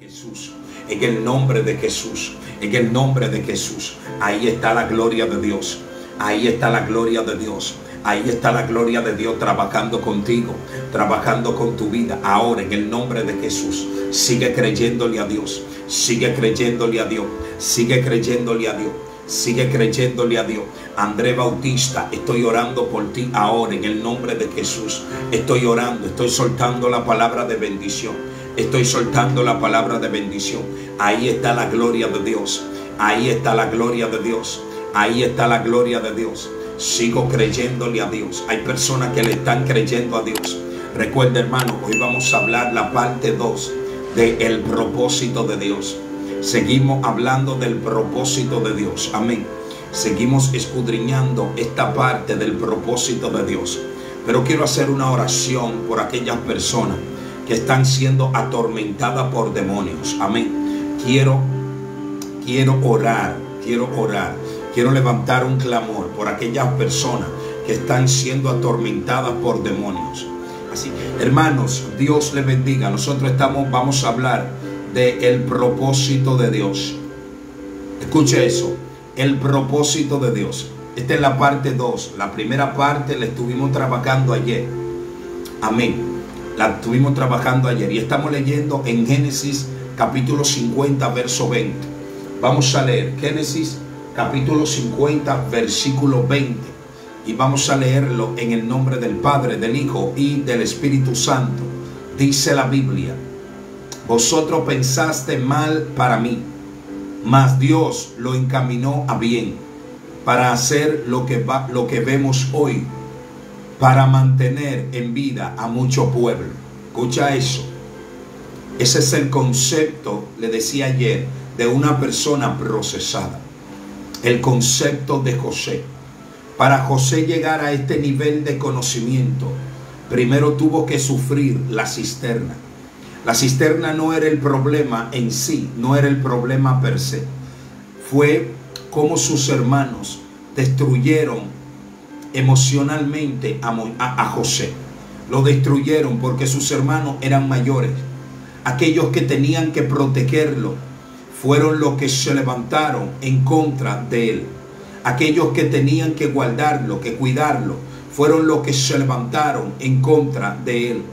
Jesús, en el nombre de Jesús, en el nombre de Jesús. Ahí está la gloria de Dios, ahí está la gloria de Dios, ahí está la gloria de Dios trabajando contigo, trabajando con tu vida. Ahora en el nombre de Jesús, sigue creyéndole a Dios, sigue creyéndole a Dios, sigue creyéndole a Dios, sigue creyéndole a Dios. André Bautista, estoy orando por ti ahora en el nombre de Jesús. Estoy orando, estoy soltando la palabra de bendición. Estoy soltando la palabra de bendición. Ahí está la gloria de Dios. Ahí está la gloria de Dios. Ahí está la gloria de Dios. Sigo creyéndole a Dios. Hay personas que le están creyendo a Dios. Recuerda, hermano, hoy vamos a hablar la parte 2 del propósito de Dios. Seguimos hablando del propósito de Dios. Amén. Seguimos escudriñando esta parte del propósito de Dios. Pero quiero hacer una oración por aquellas personas que están siendo atormentadas por demonios. Amén. Quiero orar. Quiero levantar un clamor por aquellas personas que están siendo atormentadas por demonios. Así, hermanos, Dios les bendiga. Nosotros vamos a hablar del propósito de Dios. Escuche eso, el propósito de Dios. Esta es la parte 2. La primera parte la estuvimos trabajando ayer. Amén. La estuvimos trabajando ayer y estamos leyendo en Génesis capítulo 50 verso 20. Vamos a leer Génesis capítulo 50 versículo 20 y vamos a leerlo en el nombre del Padre, del Hijo y del Espíritu Santo. Dice la Biblia: vosotros pensaste mal para mí, mas Dios lo encaminó a bien para hacer lo que vemos hoy, para mantener en vida a mucho pueblo. Escucha eso. Ese es el concepto, le decía ayer, de una persona procesada. El concepto de José. Para José llegar a este nivel de conocimiento, primero tuvo que sufrir la cisterna. La cisterna no era el problema en sí, no era el problema per se. Fue como sus hermanos destruyeron emocionalmente a José. Lo destruyeron porque sus hermanos eran mayores. Aquellos que tenían que protegerlo fueron los que se levantaron en contra de él. Aquellos que tenían que guardarlo, que cuidarlo, fueron los que se levantaron en contra de él.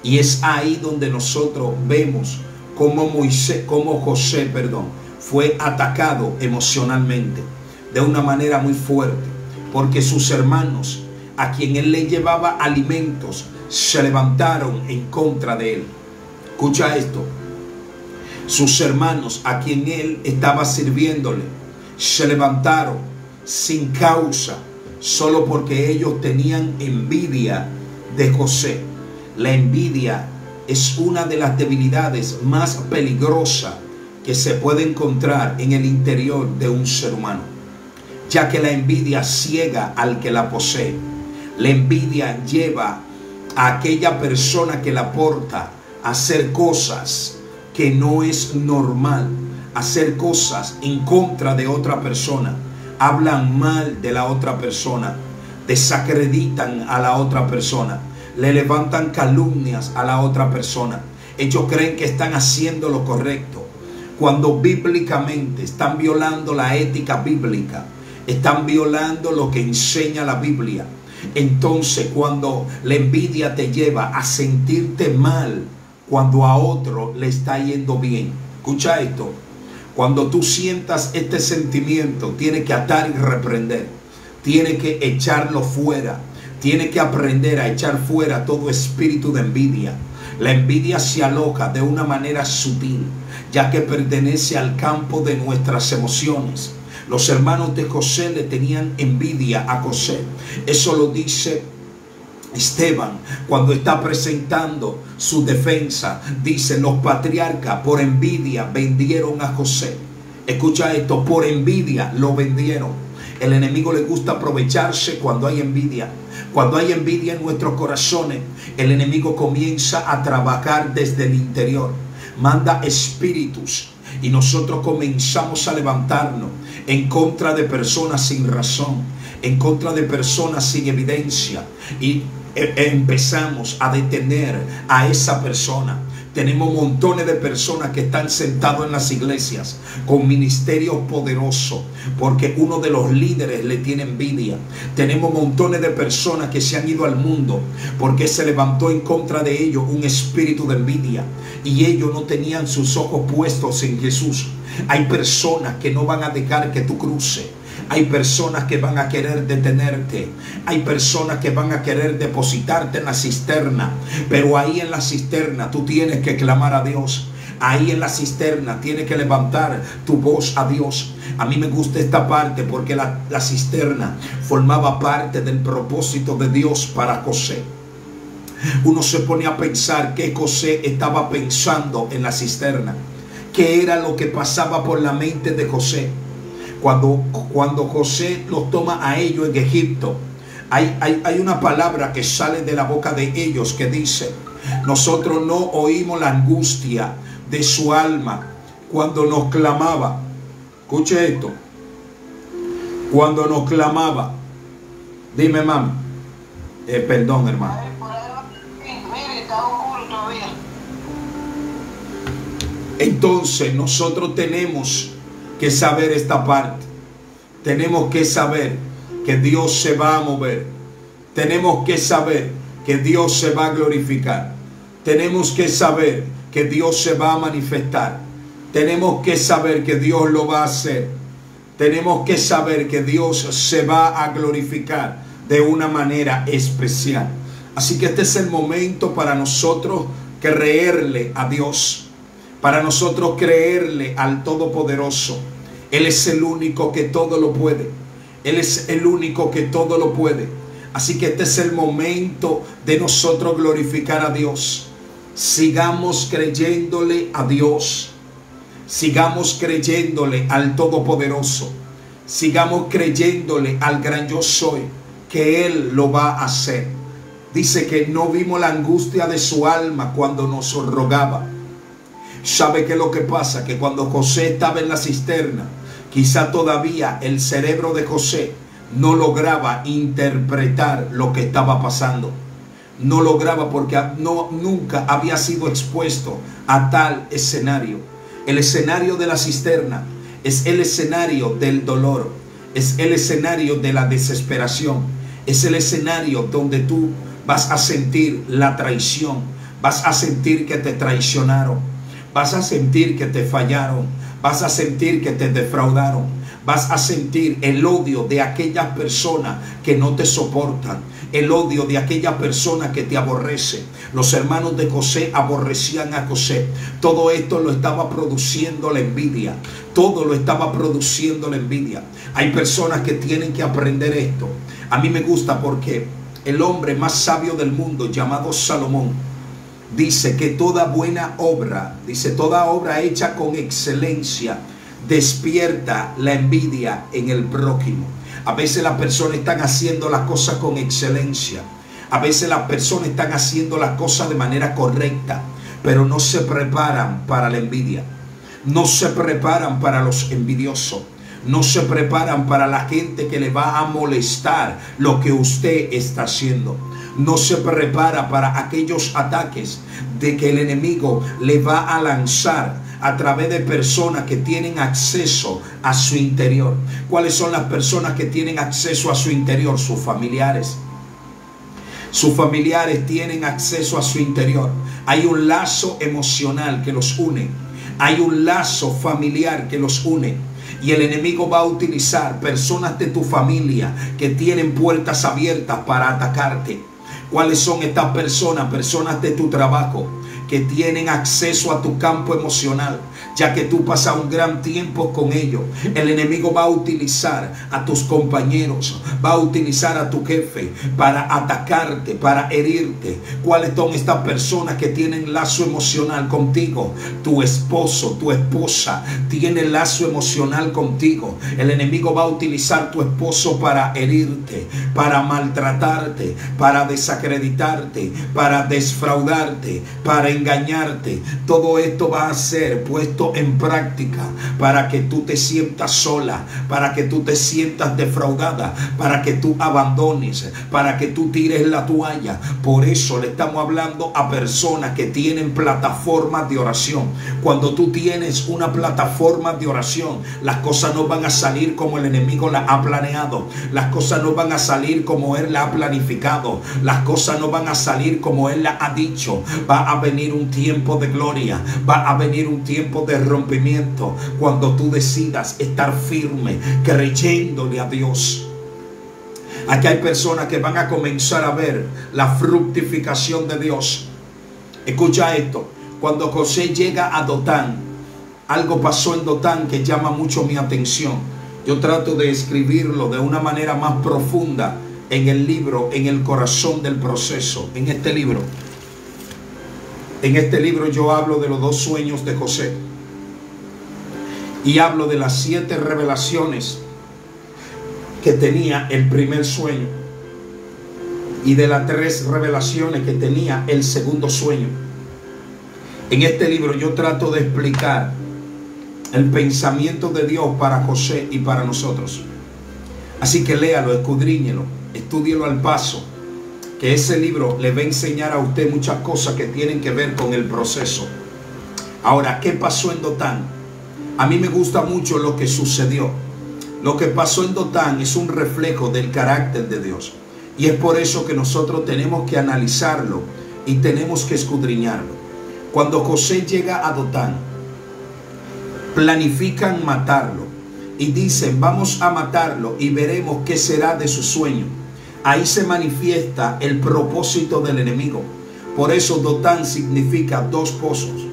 Y es ahí donde nosotros vemos cómo José fue atacado emocionalmente de una manera muy fuerte. Porque sus hermanos, a quien él le llevaba alimentos, se levantaron en contra de él. Escucha esto. Sus hermanos, a quien él estaba sirviéndole, se levantaron sin causa, solo porque ellos tenían envidia de José. La envidia es una de las debilidades más peligrosas que se puede encontrar en el interior de un ser humano, ya que la envidia ciega al que la posee. La envidia lleva a aquella persona que la porta a hacer cosas que no es normal, a hacer cosas en contra de otra persona. Hablan mal de la otra persona, desacreditan a la otra persona, le levantan calumnias a la otra persona. Ellos creen que están haciendo lo correcto, cuando bíblicamente están violando la ética bíblica. Están violando lo que enseña la Biblia. Entonces, cuando la envidia te lleva a sentirte mal cuando a otro le está yendo bien. Escucha esto. Cuando tú sientas este sentimiento, tienes que atar y reprender. Tienes que echarlo fuera. Tienes que aprender a echar fuera todo espíritu de envidia. La envidia se aloja de una manera sutil, ya que pertenece al campo de nuestras emociones. Los hermanos de José le tenían envidia a José. Eso lo dice Esteban cuando está presentando su defensa. Dice: los patriarcas por envidia vendieron a José. Escucha esto, por envidia lo vendieron. El enemigo le gusta aprovecharse cuando hay envidia. Cuando hay envidia en nuestros corazones, el enemigo comienza a trabajar desde el interior. Manda espíritus y nosotros comenzamos a levantarnos en contra de personas sin razón, en contra de personas sin evidencia y empezamos a detener a esa persona. Tenemos montones de personas que están sentados en las iglesias con ministerios poderosos porque uno de los líderes le tiene envidia. Tenemos montones de personas que se han ido al mundo porque se levantó en contra de ellos un espíritu de envidia y ellos no tenían sus ojos puestos en Jesús. Hay personas que no van a dejar que tú cruces. Hay personas que van a querer detenerte. Hay personas que van a querer depositarte en la cisterna. Pero ahí en la cisterna tú tienes que clamar a Dios. Ahí en la cisterna tienes que levantar tu voz a Dios. A mí me gusta esta parte porque la cisterna formaba parte del propósito de Dios para José. Uno se pone a pensar qué José estaba pensando en la cisterna. ¿Qué era lo que pasaba por la mente de José? Cuando José los toma a ellos en Egipto, hay una palabra que sale de la boca de ellos que dice: nosotros no oímos la angustia de su alma cuando nos clamaba. Escuche esto. Cuando nos clamaba. Dime, mami. Perdón, hermano. Entonces nosotros tenemos que saber esta parte. Tenemos que saber que Dios se va a mover. Tenemos que saber que Dios se va a glorificar. Tenemos que saber que Dios se va a manifestar. Tenemos que saber que Dios lo va a hacer. Tenemos que saber que Dios se va a glorificar de una manera especial. Así que este es el momento para nosotros creerle a Dios. Para nosotros creerle al Todopoderoso. Él es el único que todo lo puede. Él es el único que todo lo puede. Así que este es el momento de nosotros glorificar a Dios. Sigamos creyéndole a Dios. Sigamos creyéndole al Todopoderoso. Sigamos creyéndole al gran yo soy, que Él lo va a hacer. Dice que no vimos la angustia de su alma cuando nos rogaba. ¿Sabe qué es lo que pasa? Que cuando José estaba en la cisterna, quizá todavía el cerebro de José no lograba interpretar lo que estaba pasando. No lograba porque nunca había sido expuesto a tal escenario. El escenario de la cisterna es el escenario del dolor. Es el escenario de la desesperación. Es el escenario donde tú vas a sentir la traición. Vas a sentir que te traicionaron. Vas a sentir que te fallaron. Vas a sentir que te defraudaron. Vas a sentir el odio de aquellas personas que no te soportan. El odio de aquella persona que te aborrece. Los hermanos de José aborrecían a José. Todo esto lo estaba produciendo la envidia. Todo lo estaba produciendo la envidia. Hay personas que tienen que aprender esto. A mí me gusta porque el hombre más sabio del mundo, llamado Salomón, dice que toda buena obra, dice toda obra hecha con excelencia, despierta la envidia en el prójimo. A veces las personas están haciendo las cosas con excelencia. A veces las personas están haciendo las cosas de manera correcta, pero no se preparan para la envidia. No se preparan para los envidiosos. No se preparan para la gente que le va a molestar lo que usted está haciendo. No se prepara para aquellos ataques de que el enemigo le va a lanzar a través de personas que tienen acceso a su interior. ¿Cuáles son las personas que tienen acceso a su interior? Sus familiares. Sus familiares tienen acceso a su interior. Hay un lazo emocional que los une. Hay un lazo familiar que los une. Y el enemigo va a utilizar personas de tu familia que tienen puertas abiertas para atacarte. ¿Cuáles son estas personas? Personas de tu trabajo que tienen acceso a tu campo emocional, ya que tú pasas un gran tiempo con ellos. El enemigo va a utilizar a tus compañeros, va a utilizar a tu jefe para atacarte, para herirte. ¿Cuáles son estas personas que tienen lazo emocional contigo? Tu esposo, tu esposa tiene lazo emocional contigo. El enemigo va a utilizar a tu esposo para herirte, para maltratarte, para desacreditarte, para defraudarte, para engañarte. Todo esto va a ser puesto puesto en práctica para que tú te sientas sola, para que tú te sientas defraudada, para que tú abandones, para que tú tires la toalla. Por eso le estamos hablando a personas que tienen plataformas de oración. Cuando tú tienes una plataforma de oración, las cosas no van a salir como el enemigo las ha planeado, las cosas no van a salir como él la ha planificado, las cosas no van a salir como él la ha dicho. Va a venir un tiempo de gloria, va a venir un tiempo de rompimiento cuando tú decidas estar firme, creyéndole a Dios. Aquí hay personas que van a comenzar a ver la fructificación de Dios. Escucha esto: cuando José llega a Dotán, algo pasó en Dotán que llama mucho mi atención. Yo trato de escribirlo de una manera más profunda en el libro, en el corazón del proceso. En este libro yo hablo de los 2 sueños de José y hablo de las 7 revelaciones que tenía el primer sueño y de las 3 revelaciones que tenía el segundo sueño. En este libro yo trato de explicar el pensamiento de Dios para José y para nosotros. Así que léalo, escudriñelo, estúdielo al paso, que ese libro le va a enseñar a usted muchas cosas que tienen que ver con el proceso. Ahora, ¿qué pasó en Dotán? A mí me gusta mucho lo que sucedió. Lo que pasó en Dotán es un reflejo del carácter de Dios. Y es por eso que nosotros tenemos que analizarlo y tenemos que escudriñarlo. Cuando José llega a Dotán, planifican matarlo y dicen: vamos a matarlo y veremos qué será de su sueño. Ahí se manifiesta el propósito del enemigo. Por eso Dotán significa 2 pozos.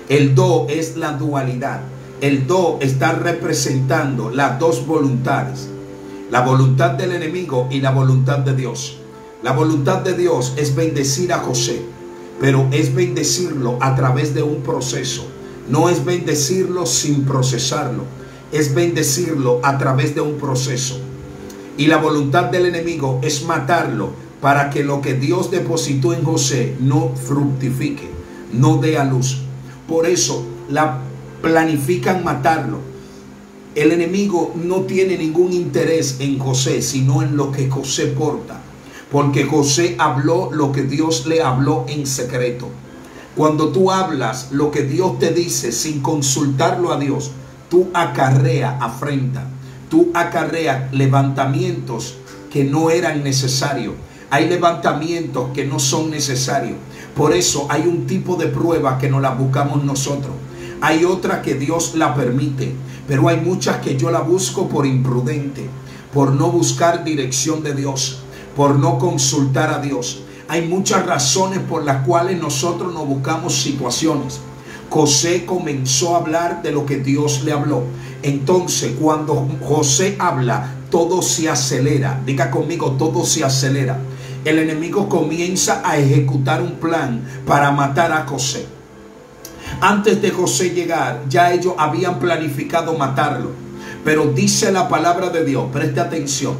El do es la dualidad. El do está representando las 2 voluntades: la voluntad del enemigo y la voluntad de Dios. La voluntad de Dios es bendecir a José, pero es bendecirlo a través de un proceso. No es bendecirlo sin procesarlo, es bendecirlo a través de un proceso. Y la voluntad del enemigo es matarlo para que lo que Dios depositó en José no fructifique, no dé a luz. Por eso planifican matarlo. El enemigo no tiene ningún interés en José, sino en lo que José porta, porque José habló lo que Dios le habló en secreto. Cuando tú hablas lo que Dios te dice sin consultarlo a Dios, tú acarreas afrenta, tú acarreas levantamientos que no eran necesarios. Hay levantamientos que no son necesarios. Por eso hay un tipo de prueba que no la buscamos nosotros. Hay otra que Dios la permite, pero hay muchas que yo la busco por imprudente, por no buscar dirección de Dios, por no consultar a Dios. Hay muchas razones por las cuales nosotros no buscamos situaciones. José comenzó a hablar de lo que Dios le habló. Entonces, cuando José habla, todo se acelera. Diga conmigo: todo se acelera. El enemigo comienza a ejecutar un plan para matar a José. Antes de José llegar, ya ellos habían planificado matarlo. Pero dice la palabra de Dios, preste atención,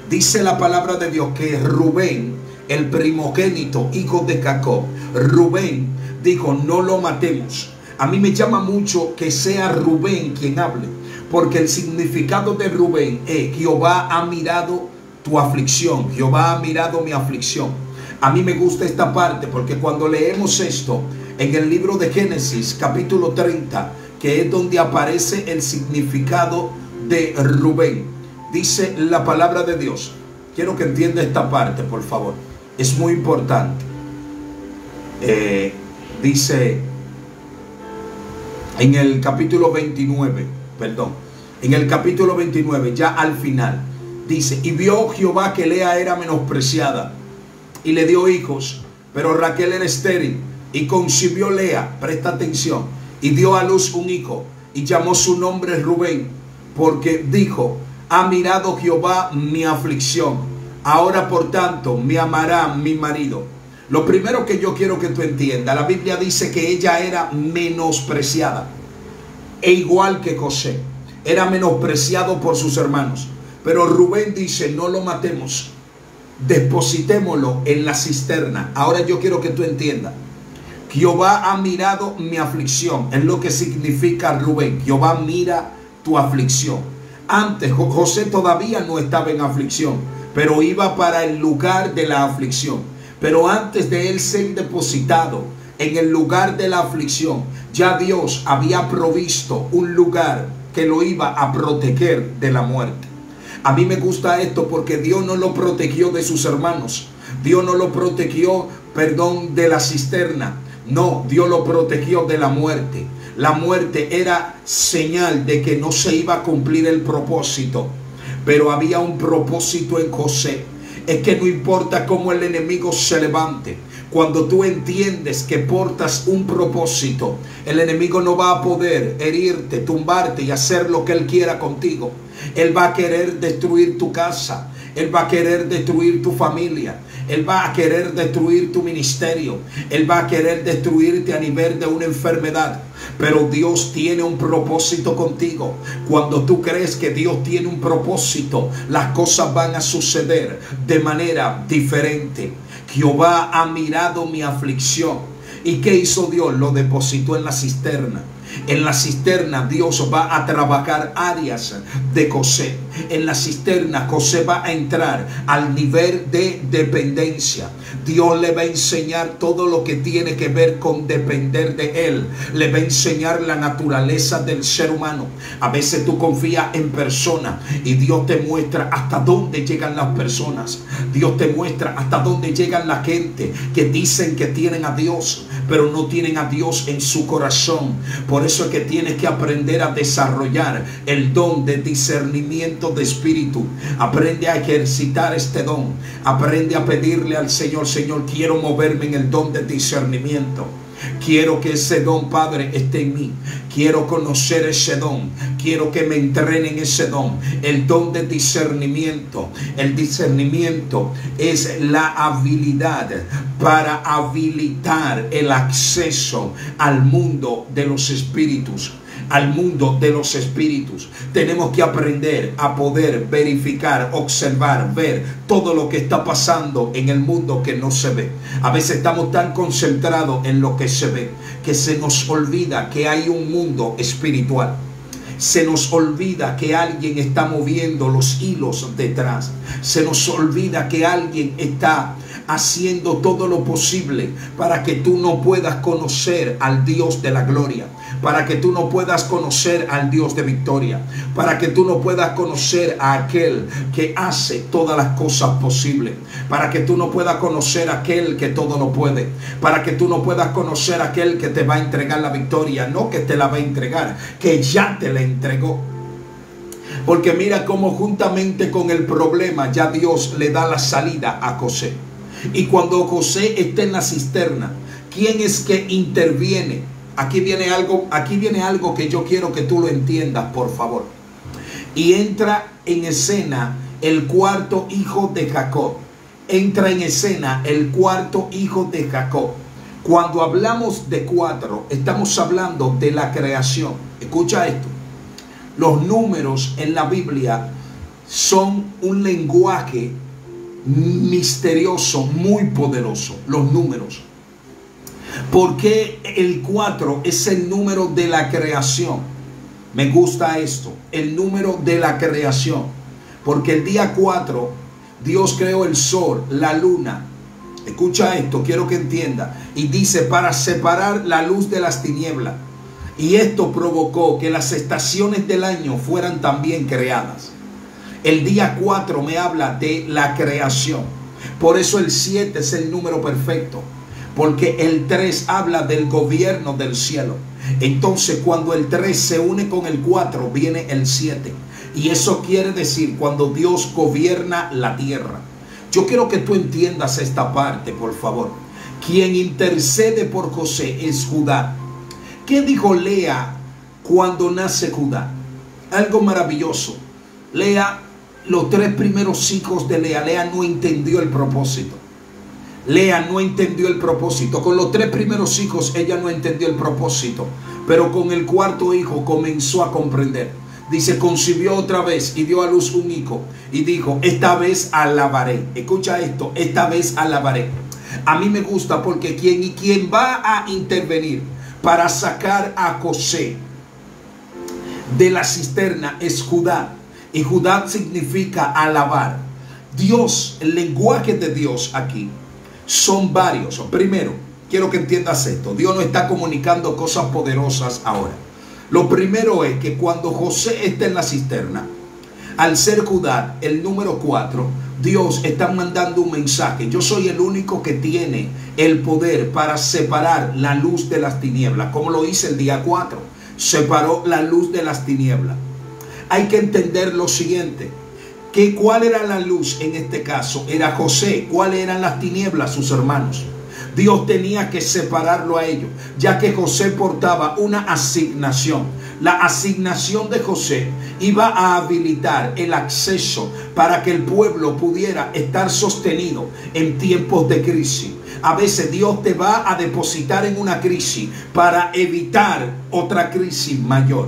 dice la palabra de Dios que Rubén, el primogénito, hijo de Jacob, Rubén dijo: no lo matemos. A mí me llama mucho que sea Rubén quien hable, porque el significado de Rubén es: Jehová ha mirado tu aflicción, Jehová ha mirado mi aflicción. A mí me gusta esta parte porque cuando leemos esto en el libro de Génesis capítulo 30, que es donde aparece el significado de Rubén, dice la palabra de Dios. Quiero que entienda esta parte, por favor, es muy importante. Dice en el capítulo 29, en el capítulo 29, ya al final, dice: y vio Jehová que Lea era menospreciada y le dio hijos, pero Raquel era estéril, y concibió Lea, presta atención, y dio a luz un hijo, y llamó su nombre Rubén, porque dijo: ha mirado Jehová mi aflicción, ahora por tanto me amará mi marido. Lo primero que yo quiero que tú entiendas, la Biblia dice que ella era menospreciada, e igual que José, era menospreciado por sus hermanos. Pero Rubén dice: no lo matemos, depositémoslo en la cisterna. Ahora yo quiero que tú entiendas Jehová ha mirado mi aflicción. Es lo que significa Rubén. Jehová mira tu aflicción. Antes José todavía no estaba en aflicción, pero iba para el lugar de la aflicción. Pero antes de él ser depositado en el lugar de la aflicción, ya Dios había provisto un lugar que lo iba a proteger de la muerte. A mí me gusta esto porque Dios no lo protegió de sus hermanos. Dios no lo protegió, de la cisterna. No, Dios lo protegió de la muerte. La muerte era señal de que no se iba a cumplir el propósito. Pero había un propósito en José. Es que no importa cómo el enemigo se levante. Cuando tú entiendes que portas un propósito, el enemigo no va a poder herirte, tumbarte y hacer lo que él quiera contigo. Él va a querer destruir tu casa. Él va a querer destruir tu familia. Él va a querer destruir tu ministerio. Él va a querer destruirte a nivel de una enfermedad. Pero Dios tiene un propósito contigo. Cuando tú crees que Dios tiene un propósito, las cosas van a suceder de manera diferente. Jehová ha mirado mi aflicción. ¿Y qué hizo Dios? Lo depositó en la cisterna. En la cisterna Dios va a trabajar áreas de José. En la cisterna José va a entrar al nivel de dependencia. Dios le va a enseñar todo lo que tiene que ver con depender de Él. Le va a enseñar la naturaleza del ser humano. A veces tú confías en personas y Dios te muestra hasta dónde llegan las personas. Dios te muestra hasta dónde llegan la gente que dicen que tienen a Dios, pero no tienen a Dios en su corazón. Por eso es que tienes que aprender a desarrollar el don de discernimiento de espíritu. Aprende a ejercitar este don. Aprende a pedirle al Señor: Señor, quiero moverme en el don de discernimiento. Quiero que ese don, Padre, esté en mí. Quiero conocer ese don. Quiero que me entrenen ese don. El don de discernimiento. El discernimiento es la habilidad para habilitar el acceso al mundo de los espíritus. Al mundo de los espíritus. Tenemos que aprender a poder verificar, observar, ver todo lo que está pasando en el mundo que no se ve. A veces estamos tan concentrados en lo que se ve que se nos olvida que hay un mundo espiritual. Se nos olvida que alguien está moviendo los hilos detrás. Se nos olvida que alguien está haciendo todo lo posible para que tú no puedas conocer al Dios de la gloria, para que tú no puedas conocer al Dios de victoria, para que tú no puedas conocer a aquel que hace todas las cosas posibles, para que tú no puedas conocer a aquel que todo lo puede, para que tú no puedas conocer a aquel que te va a entregar la victoria, no que te la va a entregar, que ya te la entregó. Porque mira cómo juntamente con el problema ya Dios le da la salida a José. Y cuando José está en la cisterna, ¿quién es que interviene? Aquí viene algo que yo quiero que tú lo entiendas, por favor. Y entra en escena el cuarto hijo de Jacob. Entra en escena el cuarto hijo de Jacob. Cuando hablamos de cuatro, estamos hablando de la creación. Escucha esto. Los números en la Biblia son un lenguaje misterioso, muy poderoso. Los números. Porque el 4 es el número de la creación. Me gusta esto, el número de la creación. Porque el día 4 Dios creó el sol, la luna. Escucha esto, quiero que entienda. Y dice: para separar la luz de las tinieblas. Y esto provocó que las estaciones del año fueran también creadas. El día 4 me habla de la creación. Por eso el 7 es el número perfecto. Porque el 3 habla del gobierno del cielo. Entonces cuando el 3 se une con el 4 viene el 7. Y eso quiere decir cuando Dios gobierna la tierra. Yo quiero que tú entiendas esta parte, por favor. Quien intercede por José es Judá. ¿Qué dijo Lea cuando nace Judá? Algo maravilloso. Lea, los 3 primeros hijos de Lea. Lea no entendió el propósito. Lea no entendió el propósito. Con los 3 primeros hijos ella no entendió el propósito. Pero con el cuarto hijo comenzó a comprender. Dice: concibió otra vez y dio a luz un hijo. Y dijo: esta vez alabaré. Escucha esto: esta vez alabaré. A mí me gusta porque quien va a intervenir para sacar a José de la cisterna es Judá. Y Judá significa alabar. Dios, el lenguaje de Dios aquí son varios. Primero, quiero que entiendas esto. Dios no está comunicando cosas poderosas ahora. Lo primero es que cuando José está en la cisterna, al ser Judá, el número 4, Dios está mandando un mensaje. Yo soy el único que tiene el poder para separar la luz de las tinieblas. Como lo hice el día 4. Separó la luz de las tinieblas. Hay que entender lo siguiente. ¿Cuál era la luz en este caso? Era José. ¿Cuáles eran las tinieblas? Sus hermanos. Dios tenía que separarlo a ellos, ya que José portaba una asignación. La asignación de José iba a habilitar el acceso para que el pueblo pudiera estar sostenido en tiempos de crisis. A veces Dios te va a depositar en una crisis para evitar otra crisis mayor.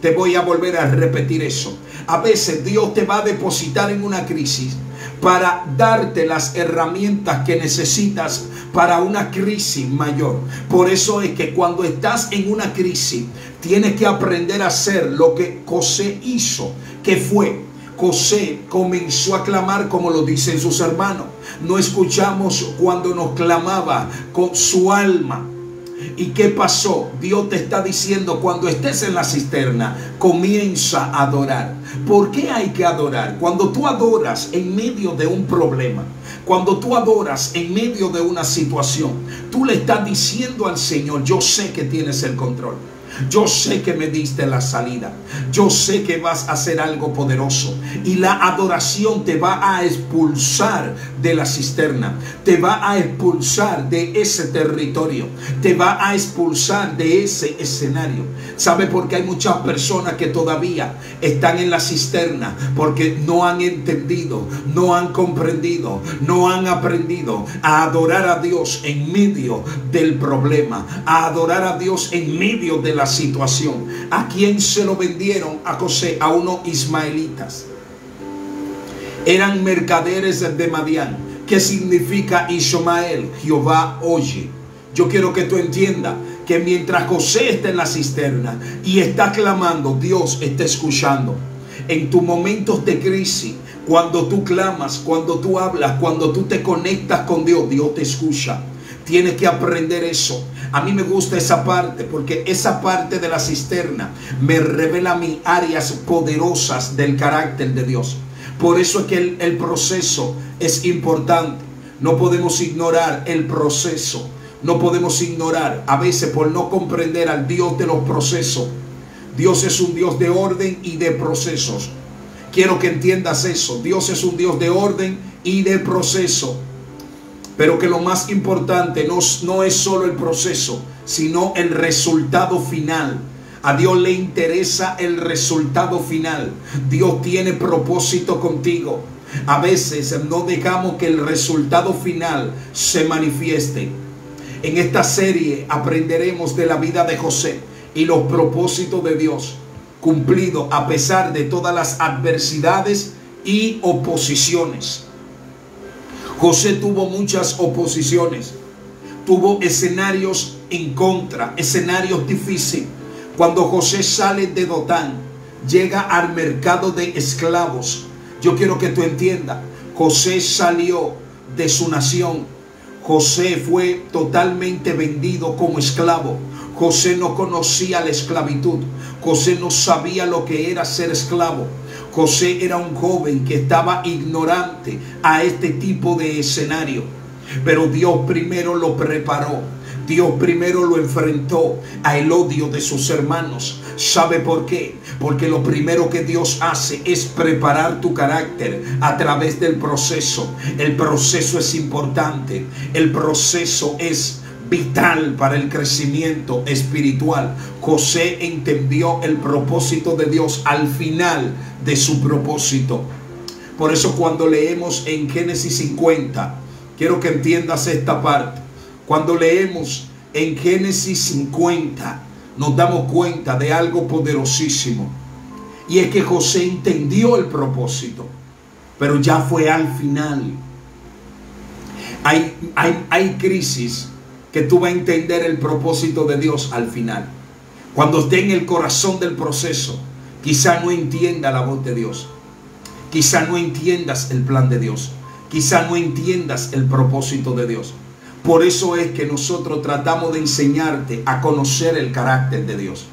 Te voy a volver a repetir eso. A veces Dios te va a depositar en una crisis para darte las herramientas que necesitas para una crisis mayor. Por eso es que cuando estás en una crisis, tienes que aprender a hacer lo que José hizo. ¿Qué fue? José comenzó a clamar como lo dicen sus hermanos. No escuchamos cuando nos clamaba con su alma. ¿Y qué pasó? Dios te está diciendo, cuando estés en la cisterna, comienza a adorar. ¿Por qué hay que adorar? Cuando tú adoras en medio de un problema, cuando tú adoras en medio de una situación, tú le estás diciendo al Señor, yo sé que tienes el control. Yo sé que me diste la salida. Yo sé que vas a hacer algo poderoso. Y la adoración te va a expulsar de la cisterna. Te va a expulsar de ese territorio. Te va a expulsar de ese escenario. ¿Sabe por qué hay muchas personas que todavía están en la cisterna? Porque no han entendido, no han comprendido, no han aprendido a adorar a Dios en medio del problema. A adorar a Dios en medio de la situación. ¿A quién se lo vendieron a José? A unos ismaelitas. Eran mercaderes de Madián. ¿Qué significa Ismael? Jehová oye. Yo quiero que tú entiendas que mientras José está en la cisterna y está clamando, Dios está escuchando. En tus momentos de crisis, cuando tú clamas, cuando tú hablas, cuando tú te conectas con Dios, Dios te escucha. Tienes que aprender eso. A mí me gusta esa parte, porque esa parte de la cisterna me revela a mí áreas poderosas del carácter de Dios. Por eso es que el proceso es importante. No podemos ignorar el proceso. No podemos ignorar, a veces por no comprender al Dios de los procesos. Dios es un Dios de orden y de procesos. Quiero que entiendas eso. Dios es un Dios de orden y de proceso. Pero que lo más importante no es solo el proceso, sino el resultado final. A Dios le interesa el resultado final. Dios tiene propósito contigo. A veces no dejamos que el resultado final se manifieste. En esta serie aprenderemos de la vida de José y los propósitos de Dios cumplidos a pesar de todas las adversidades y oposiciones. José tuvo muchas oposiciones, tuvo escenarios en contra, escenarios difíciles. Cuando José sale de Dotán, llega al mercado de esclavos. Yo quiero que tú entiendas, José salió de su nación. José fue totalmente vendido como esclavo. José no conocía la esclavitud. José no sabía lo que era ser esclavo. José era un joven que estaba ignorante a este tipo de escenario. Pero Dios primero lo preparó. Dios primero lo enfrentó al odio de sus hermanos. ¿Sabe por qué? Porque lo primero que Dios hace es preparar tu carácter a través del proceso. El proceso es importante. El proceso es vital para el crecimiento espiritual. José entendió el propósito de Dios al final de su propósito. Por eso cuando leemos en Génesis 50, quiero que entiendas esta parte. Cuando leemos en Génesis 50, nos damos cuenta de algo poderosísimo. Y es que José entendió el propósito, pero ya fue al final. Hay crisis que tú vas a entender el propósito de Dios al final. Cuando esté en el corazón del proceso, quizá no entienda la voz de Dios. Quizá no entiendas el plan de Dios. Quizá no entiendas el propósito de Dios. Por eso es que nosotros tratamos de enseñarte a conocer el carácter de Dios.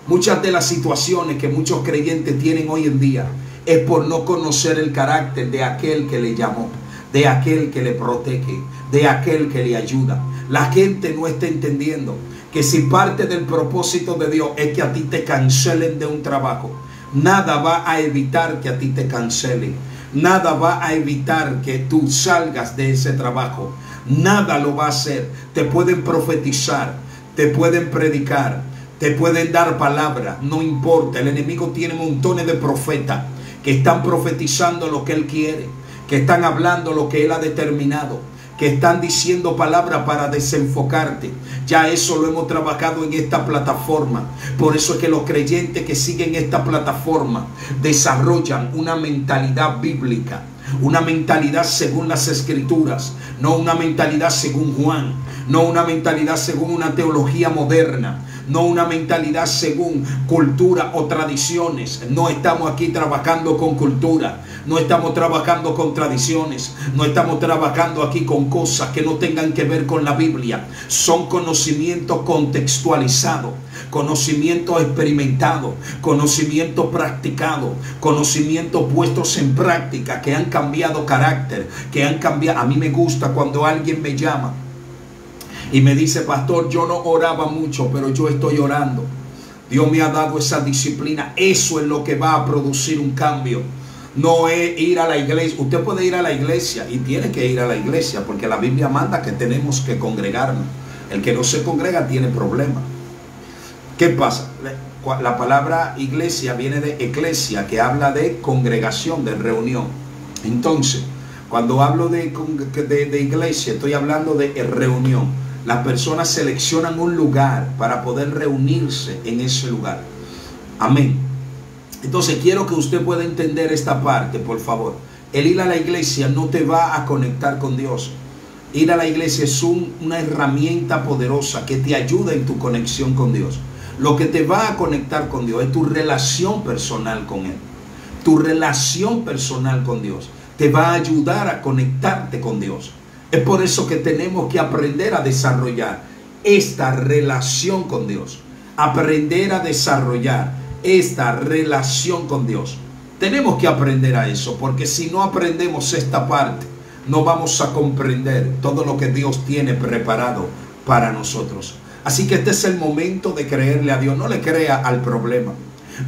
Muchas de las situaciones que muchos creyentes tienen hoy en día es por no conocer el carácter de aquel que le llamó, de aquel que le protege, de aquel que le ayuda. La gente no está entendiendo que si parte del propósito de Dios es que a ti te cancelen de un trabajo, nada va a evitar que a ti te cancelen. Nada va a evitar que tú salgas de ese trabajo. Nada lo va a hacer. Te pueden profetizar, te pueden predicar, te pueden dar palabra. No importa. El enemigo tiene montones de profetas que están profetizando lo que él quiere, que están hablando lo que él ha determinado, que están diciendo palabras para desenfocarte. Ya eso lo hemos trabajado en esta plataforma. Por eso es que los creyentes que siguen esta plataforma desarrollan una mentalidad bíblica, una mentalidad según las Escrituras, no una mentalidad según Juan, no una mentalidad según una teología moderna, no una mentalidad según cultura o tradiciones. No estamos aquí trabajando con cultura, no estamos trabajando con tradiciones, no estamos trabajando aquí con cosas que no tengan que ver con la Biblia. Son conocimientos contextualizados, conocimientos experimentados, conocimientos practicados, conocimientos puestos en práctica que han cambiado carácter, que han cambiado. A mí me gusta cuando alguien me llama y me dice: pastor, yo no oraba mucho, pero yo estoy orando. Dios me ha dado esa disciplina. Eso es lo que va a producir un cambio. No es ir a la iglesia. Usted puede ir a la iglesia y tiene que ir a la iglesia porque la Biblia manda que tenemos que congregarnos. El que no se congrega tiene problemas. ¿Qué pasa? La palabra iglesia viene de eclesia, que habla de congregación, de reunión. Entonces, cuando hablo de iglesia, estoy hablando de reunión. Las personas seleccionan un lugar para poder reunirse en ese lugar. Amén. Entonces quiero que usted pueda entender esta parte, por favor. El ir a la iglesia no te va a conectar con Dios. Ir a la iglesia es una herramienta poderosa que te ayuda en tu conexión con Dios. Lo que te va a conectar con Dios es tu relación personal con Él. Tu relación personal con Dios te va a ayudar a conectarte con Dios. Es por eso que tenemos que aprender a desarrollar esta relación con Dios. Aprender a desarrollar esta relación con Dios. Tenemos que aprender a eso, porque si no aprendemos esta parte, no vamos a comprender todo lo que Dios tiene preparado para nosotros. Así que este es el momento de creerle a Dios. No le crea al problema,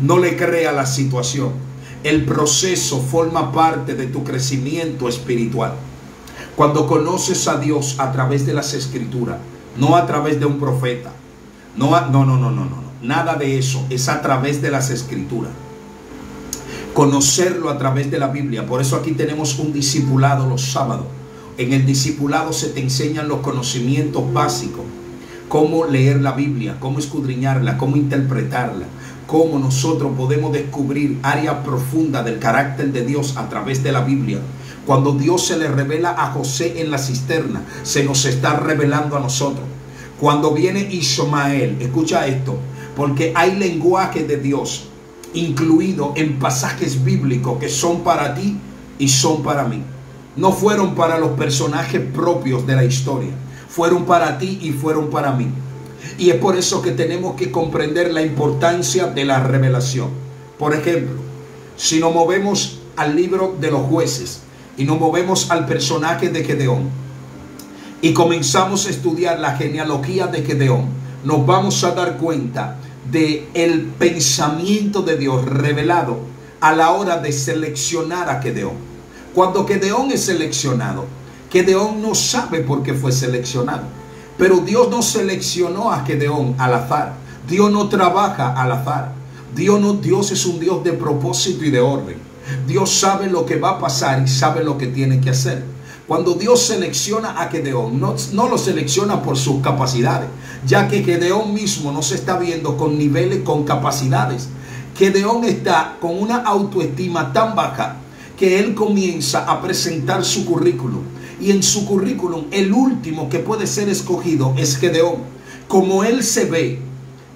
no le crea a la situación. El proceso forma parte de tu crecimiento espiritual. Cuando conoces a Dios a través de las Escrituras, no a través de un profeta, no, nada de eso, es a través de las Escrituras. Conocerlo a través de la Biblia. Por eso aquí tenemos un discipulado los sábados. En el discipulado se te enseñan los conocimientos básicos. Cómo leer la Biblia, cómo escudriñarla, cómo interpretarla, cómo nosotros podemos descubrir áreas profundas del carácter de Dios a través de la Biblia. Cuando Dios se le revela a José en la cisterna, se nos está revelando a nosotros. Cuando viene Ismael, escucha esto, porque hay lenguaje de Dios incluido en pasajes bíblicos que son para ti y son para mí. No fueron para los personajes propios de la historia, fueron para ti y fueron para mí. Y es por eso que tenemos que comprender la importancia de la revelación. Por ejemplo, si nos movemos al libro de los Jueces y nos movemos al personaje de Gedeón y comenzamos a estudiar la genealogía de Gedeón, nos vamos a dar cuenta del pensamiento de Dios revelado a la hora de seleccionar a Gedeón. Cuando Gedeón es seleccionado, Gedeón no sabe por qué fue seleccionado. Pero Dios no seleccionó a Gedeón al azar. Dios no trabaja al azar. Dios es un Dios de propósito y de orden. Dios sabe lo que va a pasar y sabe lo que tiene que hacer. Cuando Dios selecciona a Gedeón, no lo selecciona por sus capacidades, ya que Gedeón mismo no se está viendo con niveles, con capacidades. Gedeón está con una autoestima tan baja que él comienza a presentar su currículum. Y en su currículum, el último que puede ser escogido es Gedeón. Como él se ve,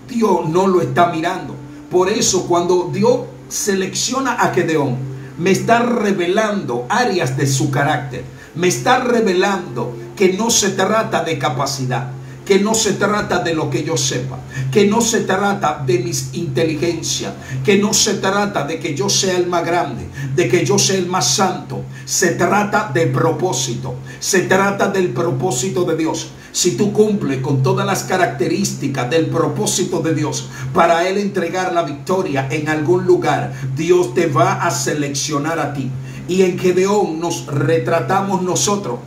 Dios no lo está mirando. Por eso cuando Dios selecciona a Gedeón, me está revelando áreas de su carácter. Me está revelando que no se trata de capacidad, que no se trata de lo que yo sepa, que no se trata de mis inteligencias, que no se trata de que yo sea el más grande, de que yo sea el más santo. Se trata de propósito, se trata del propósito de Dios. Si tú cumples con todas las características del propósito de Dios para Él entregar la victoria en algún lugar, Dios te va a seleccionar a ti. Y en Gedeón nos retratamos nosotros.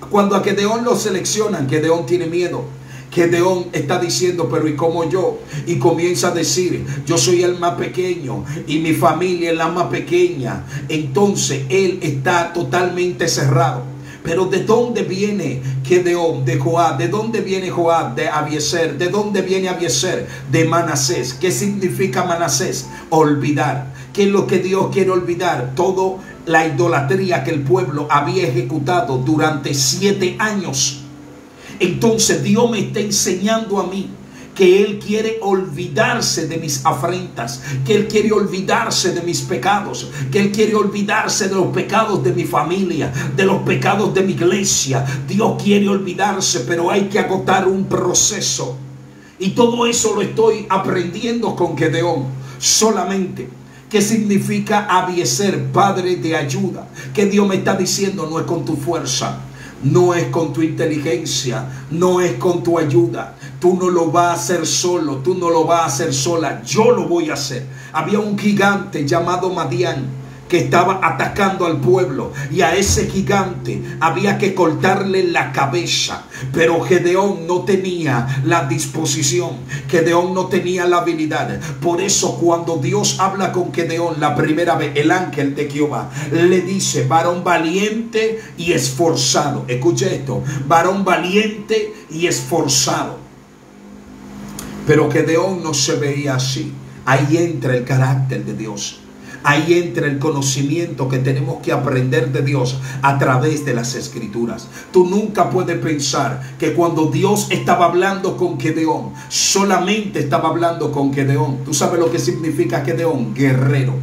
Cuando a Gedeón lo seleccionan, Gedeón tiene miedo. Gedeón está diciendo, pero ¿y cómo yo? Y comienza a decir, yo soy el más pequeño y mi familia es la más pequeña. Entonces él está totalmente cerrado. Pero ¿de dónde viene Gedeón? De Joab. ¿De dónde viene Joab? De Abiezer. ¿De dónde viene Abiezer? De Manasés. ¿Qué significa Manasés? Olvidar. ¿Qué es lo que Dios quiere olvidar? Todo la idolatría que el pueblo había ejecutado durante 7 años. Entonces Dios me está enseñando a mí que Él quiere olvidarse de mis afrentas, que Él quiere olvidarse de mis pecados, que Él quiere olvidarse de los pecados de mi familia, de los pecados de mi iglesia. Dios quiere olvidarse, pero hay que agotar un proceso. Y todo eso lo estoy aprendiendo con Gedeón solamente. ¿Qué significa Abiezer? Padre de ayuda. Que Dios me está diciendo, no es con tu fuerza, no es con tu inteligencia, no es con tu ayuda. Tú no lo vas a hacer solo, tú no lo vas a hacer sola, yo lo voy a hacer. Había un gigante llamado Madián que estaba atacando al pueblo, y a ese gigante había que cortarle la cabeza. Pero Gedeón no tenía la disposición, Gedeón no tenía la habilidad. Por eso cuando Dios habla con Gedeón la primera vez, el ángel de Jehová le dice, varón valiente y esforzado. Escuche esto, varón valiente y esforzado. Pero Gedeón no se veía así. Ahí entra el carácter de Dios. Ahí entra el conocimiento que tenemos que aprender de Dios a través de las Escrituras. Tú nunca puedes pensar que cuando Dios estaba hablando con Gedeón, solamente estaba hablando con Gedeón. ¿Tú sabes lo que significa Gedeón? Guerrero.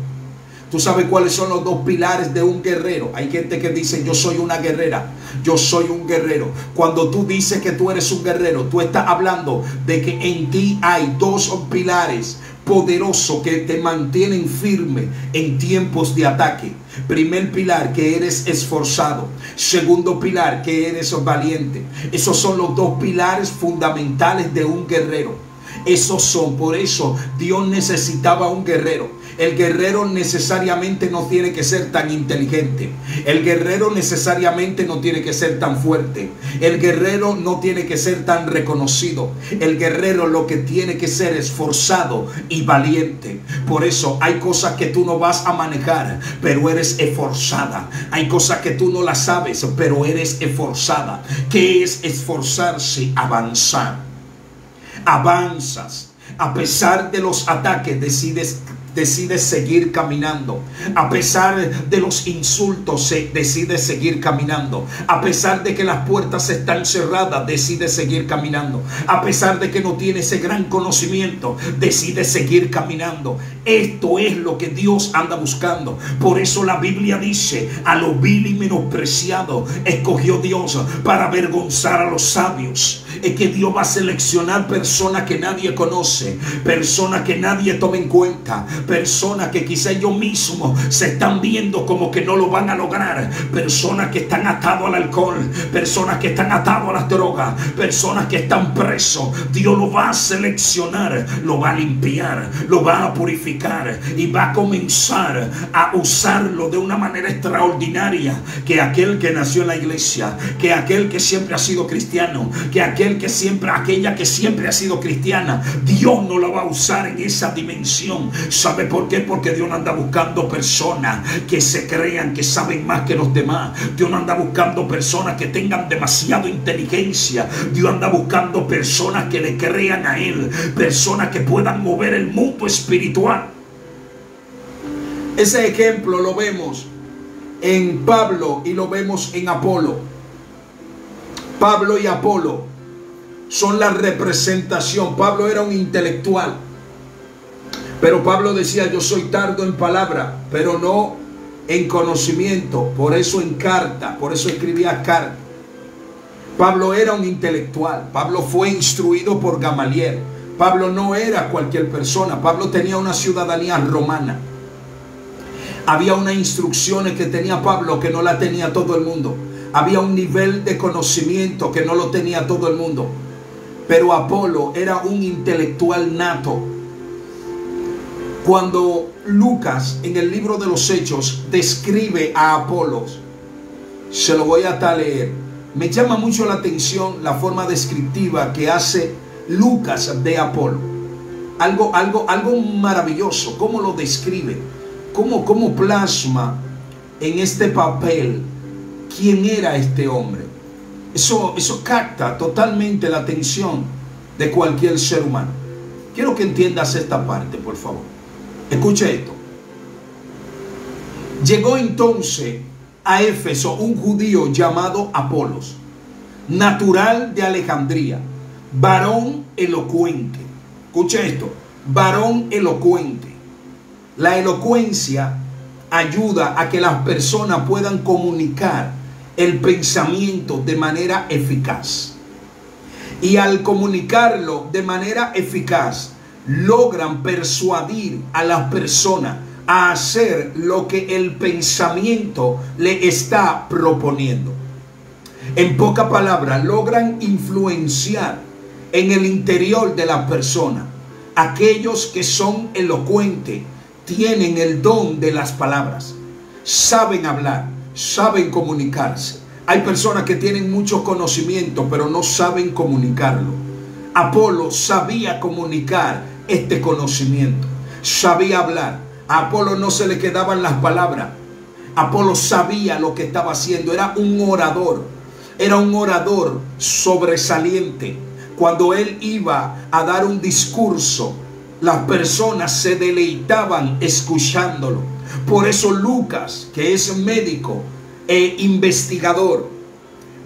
¿Tú sabes cuáles son los 2 pilares de un guerrero? Hay gente que dice, yo soy una guerrera, yo soy un guerrero. Cuando tú dices que tú eres un guerrero, tú estás hablando de que en ti hay 2 pilares poderosos que te mantienen firme en tiempos de ataque. Primer pilar, que eres esforzado. Segundo pilar, que eres valiente. Esos son los 2 pilares fundamentales de un guerrero. Esos son, por eso Dios necesitaba un guerrero. El guerrero necesariamente no tiene que ser tan inteligente. El guerrero necesariamente no tiene que ser tan fuerte. El guerrero no tiene que ser tan reconocido. El guerrero lo que tiene que ser esforzado y valiente. Por eso hay cosas que tú no vas a manejar, pero eres esforzada. Hay cosas que tú no las sabes, pero eres esforzada. ¿Qué es esforzarse? Avanzar. Avanzas. A pesar de los ataques, decides seguir caminando. A pesar de los insultos, decides seguir caminando. A pesar de que las puertas están cerradas, decides seguir caminando. A pesar de que no tienes ese gran conocimiento, decides seguir caminando. Esto es lo que Dios anda buscando. Por eso la Biblia dice, a lo vil y menospreciado escogió Dios para avergonzar a los sabios. Es que Dios va a seleccionar personas que nadie conoce, personas que nadie toma en cuenta, personas que quizá ellos mismos se están viendo como que no lo van a lograr, personas que están atados al alcohol, personas que están atados a las drogas, personas que están presos. Dios lo va a seleccionar, lo va a limpiar, lo va a purificar y va a comenzar a usarlo de una manera extraordinaria. Que aquel que nació en la iglesia, que aquel que siempre ha sido cristiano, que aquella que siempre ha sido cristiana, Dios no la va a usar en esa dimensión. ¿Sabe por qué? Porque Dios no anda buscando personas que se crean que saben más que los demás. Dios no anda buscando personas que tengan demasiada inteligencia. Dios anda buscando personas que le crean a Él, personas que puedan mover el mundo espiritual. Ese ejemplo lo vemos en Pablo y lo vemos en Apolo. Pablo y Apolo son la representación. Pablo era un intelectual, pero Pablo decía: yo soy tardo en palabra, pero no en conocimiento. Por eso en carta, por eso escribía carta. Pablo era un intelectual. Pablo fue instruido por Gamaliel. Pablo no era cualquier persona. Pablo tenía una ciudadanía romana. Había unas instrucciones que tenía Pablo que no la tenía todo el mundo. Había un nivel de conocimiento que no lo tenía todo el mundo. Pero Apolo era un intelectual nato. Cuando Lucas en el libro de los Hechos describe a Apolos, se lo voy a leer. Me llama mucho la atención la forma descriptiva que hace Lucas de Apolo. Algo maravilloso. Cómo lo describe. Cómo plasma en este papel quién era este hombre. Eso capta totalmente la atención de cualquier ser humano. Quiero que entiendas esta parte, por favor. Escuche esto. Llegó entonces a Éfeso un judío llamado Apolos, natural de Alejandría, varón elocuente. Escuche esto, varón elocuente. La elocuencia ayuda a que las personas puedan comunicar el pensamiento de manera eficaz. Y al comunicarlo de manera eficaz, logran persuadir a las personas a hacer lo que el pensamiento le está proponiendo. En pocas palabras, logran influenciar en el interior de la persona. Aquellos que son elocuentes tienen el don de las palabras, saben hablar, saben comunicarse. Hay personas que tienen mucho conocimiento, pero no saben comunicarlo. Apolo sabía comunicar este conocimiento, sabía hablar. A Apolo no se le quedaban las palabras. Apolo sabía lo que estaba haciendo. Era un orador sobresaliente. Cuando él iba a dar un discurso, las personas se deleitaban escuchándolo. Por eso Lucas, que es médico e investigador,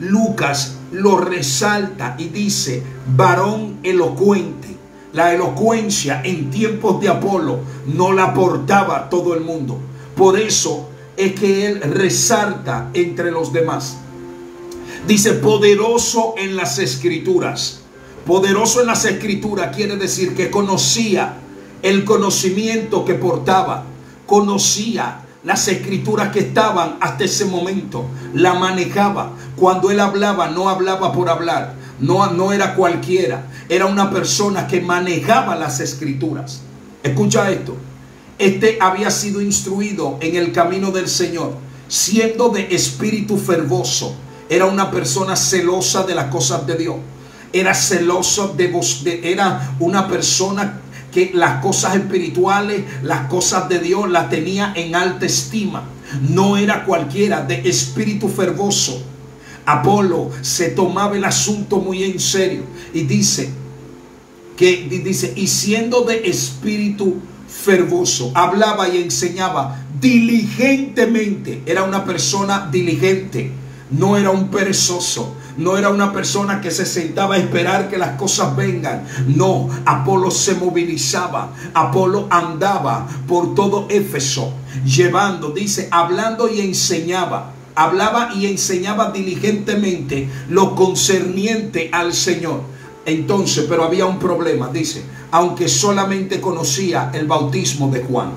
Lucas lo resalta y dice: varón elocuente. La elocuencia en tiempos de Apolo no la aportaba todo el mundo. Por eso es que él resalta entre los demás. Dice: poderoso en las escrituras. Poderoso en las escrituras quiere decir que conocía el conocimiento que portaba. Conocía las escrituras que estaban hasta ese momento. La manejaba. Cuando él hablaba, no hablaba por hablar. No era cualquiera. Era una persona que manejaba las escrituras. Escucha esto. Este había sido instruido en el camino del Señor, siendo de espíritu fervoroso. Era una persona celosa de las cosas de Dios. Era celoso era una persona que las cosas espirituales, las cosas de Dios, las tenía en alta estima. No era cualquiera, de espíritu fervoroso. Apolo se tomaba el asunto muy en serio y dice, y siendo de espíritu fervoroso, hablaba y enseñaba diligentemente. Era una persona diligente, no era un perezoso, no era una persona que se sentaba a esperar que las cosas vengan. No, Apolo se movilizaba. Apolo andaba por todo Éfeso, llevando, dice, hablando y enseñaba. Hablaba y enseñaba diligentemente lo concerniente al Señor. Entonces, pero había un problema, dice, aunque solamente conocía el bautismo de Juan.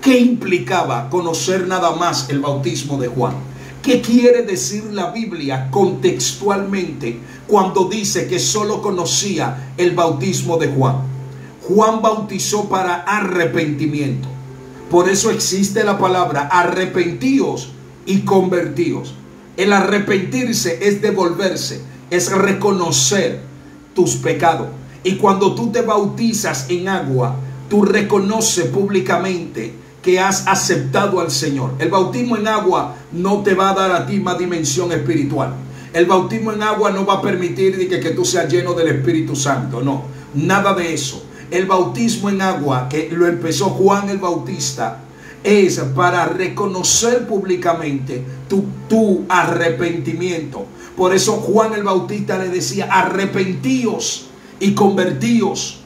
¿Qué implicaba conocer nada más el bautismo de Juan? ¿Qué quiere decir la Biblia contextualmente cuando dice que solo conocía el bautismo de Juan? Juan bautizó para arrepentimiento. Por eso existe la palabra arrepentíos y convertíos. El arrepentirse es devolverse, es reconocer tus pecados. Y cuando tú te bautizas en agua, tú reconoces públicamente que has aceptado al Señor. El bautismo en agua no te va a dar a ti más dimensión espiritual. El bautismo en agua no va a permitir que tú seas lleno del Espíritu Santo. No, nada de eso. El bautismo en agua, que lo empezó Juan el Bautista, es para reconocer públicamente tu arrepentimiento. Por eso Juan el Bautista le decía: arrepentíos y convertíos.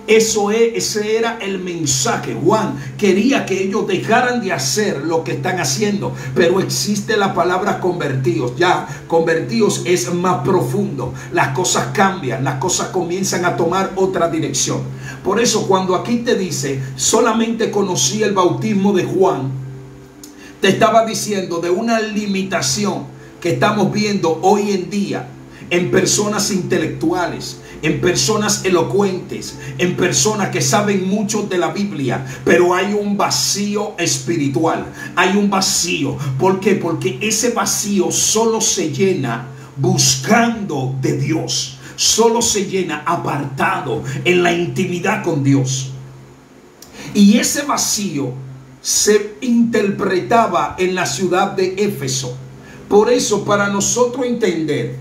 Ese era el mensaje. Juan quería que ellos dejaran de hacer lo que están haciendo. Pero existe la palabra convertidos. Ya, convertidos es más profundo. Las cosas cambian, las cosas comienzan a tomar otra dirección. Por eso cuando aquí te dice: solamente conocí el bautismo de Juan, te estaba diciendo de una limitación que estamos viendo hoy en día en personas intelectuales, en personas elocuentes, en personas que saben mucho de la Biblia, pero hay un vacío espiritual, hay un vacío. ¿Por qué? Porque ese vacío solo se llena buscando de Dios, solo se llena apartado en la intimidad con Dios. Y ese vacío se interpretaba en la ciudad de Éfeso. Por eso, para nosotros entender,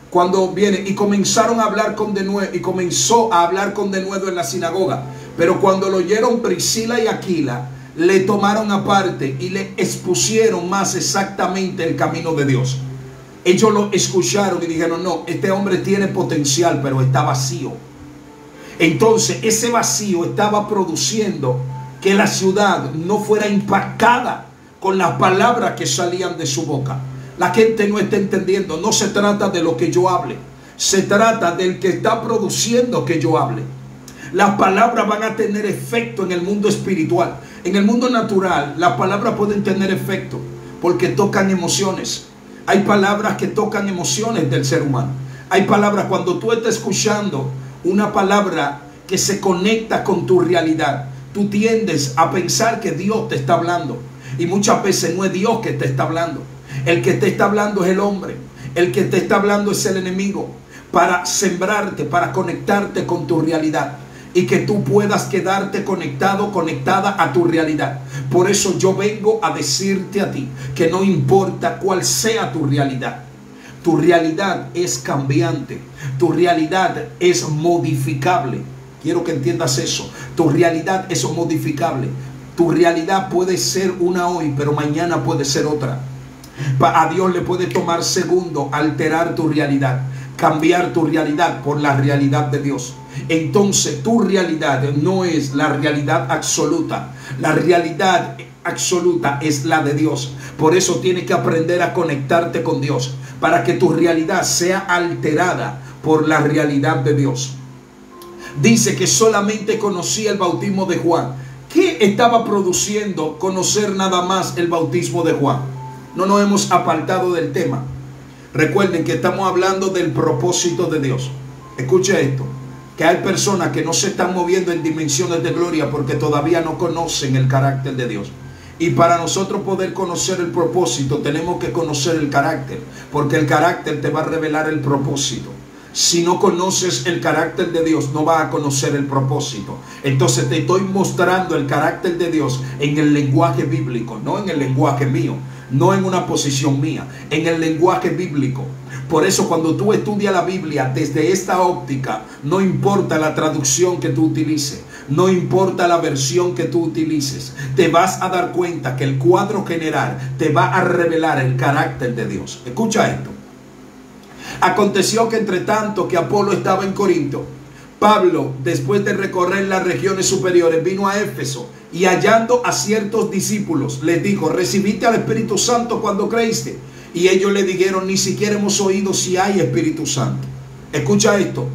cuando viene y comenzaron a hablar con denuedo, y comenzó a hablar con denuedo en la sinagoga, pero cuando lo oyeron Priscila y Aquila, le tomaron aparte y le expusieron más exactamente el camino de Dios. Ellos lo escucharon y dijeron: no, este hombre tiene potencial, pero está vacío. Entonces ese vacío estaba produciendo que la ciudad no fuera impactada con las palabras que salían de su boca. La gente no está entendiendo. No se trata de lo que yo hable, se trata del que está produciendo que yo hable. Las palabras van a tener efecto en el mundo espiritual. En el mundo natural, las palabras pueden tener efecto porque tocan emociones. Hay palabras que tocan emociones del ser humano. Hay palabras, cuando tú estás escuchando una palabra que se conecta con tu realidad, tú tiendes a pensar que Dios te está hablando. Y muchas veces no es Dios que te está hablando. El que te está hablando es el hombre. El que te está hablando es el enemigo, para sembrarte, para conectarte con tu realidad, y que tú puedas quedarte conectado, conectada a tu realidad. Por eso yo vengo a decirte a ti que no importa cuál sea tu realidad es cambiante, tu realidad es modificable. Quiero que entiendas eso. Tu realidad es modificable. Tu realidad puede ser una hoy, pero mañana puede ser otra. A Dios le puede tomar segundos alterar tu realidad, cambiar tu realidad por la realidad de Dios. Entonces tu realidad no es la realidad absoluta. La realidad absoluta es la de Dios. Por eso tienes que aprender a conectarte con Dios, para que tu realidad sea alterada por la realidad de Dios. Dice que solamente conocía el bautismo de Juan. ¿Qué estaba produciendo conocer nada más el bautismo de Juan? No nos hemos apartado del tema. Recuerden que estamos hablando del propósito de Dios. Escucha esto, que hay personas que no se están moviendo en dimensiones de gloria porque todavía no conocen el carácter de Dios. Y para nosotros poder conocer el propósito, tenemos que conocer el carácter, porque el carácter te va a revelar el propósito. Si no conoces el carácter de Dios, no vas a conocer el propósito. Entonces te estoy mostrando el carácter de Dios en el lenguaje bíblico, no en el lenguaje mío, no en una posición mía, en el lenguaje bíblico. Por eso cuando tú estudias la Biblia desde esta óptica, no importa la traducción que tú utilices, no importa la versión que tú utilices, te vas a dar cuenta que el cuadro general te va a revelar el carácter de Dios. Escucha esto. Aconteció que entre tanto que Apolo estaba en Corinto, Pablo, después de recorrer las regiones superiores, vino a Éfeso y hallando a ciertos discípulos, les dijo: ¿recibiste al Espíritu Santo cuando creíste? Y ellos le dijeron: ni siquiera hemos oído si hay Espíritu Santo. Escucha esto.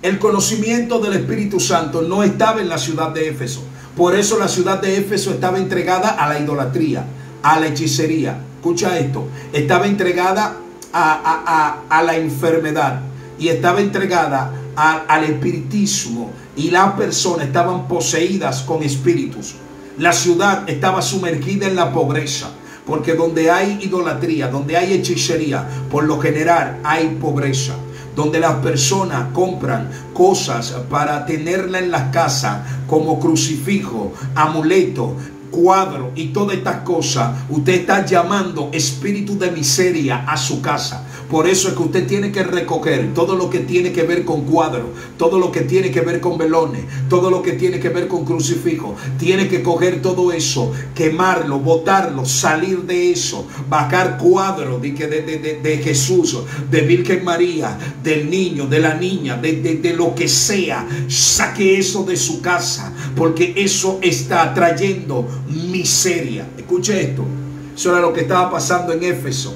El conocimiento del Espíritu Santo no estaba en la ciudad de Éfeso. Por eso la ciudad de Éfeso estaba entregada a la idolatría, a la hechicería. Escucha esto. Estaba entregada a la enfermedad y estaba entregada al espiritismo, y las personas estaban poseídas con espíritus. La ciudad estaba sumergida en la pobreza, porque donde hay idolatría, donde hay hechicería, por lo general hay pobreza. Donde las personas compran cosas para tenerla en la casa, como crucifijo, amuleto, cuadro y todas estas cosas, usted está llamando espíritu de miseria a su casa. Por eso es que usted tiene que recoger todo lo que tiene que ver con cuadros, todo lo que tiene que ver con velones, todo lo que tiene que ver con crucifijos. Tiene que coger todo eso, quemarlo, botarlo, salir de eso, bajar cuadros de Jesús, de Virgen María, del niño, de la niña, de lo que sea. Saque eso de su casa, porque eso está trayendo miseria. Escuche esto, eso era lo que estaba pasando en Éfeso.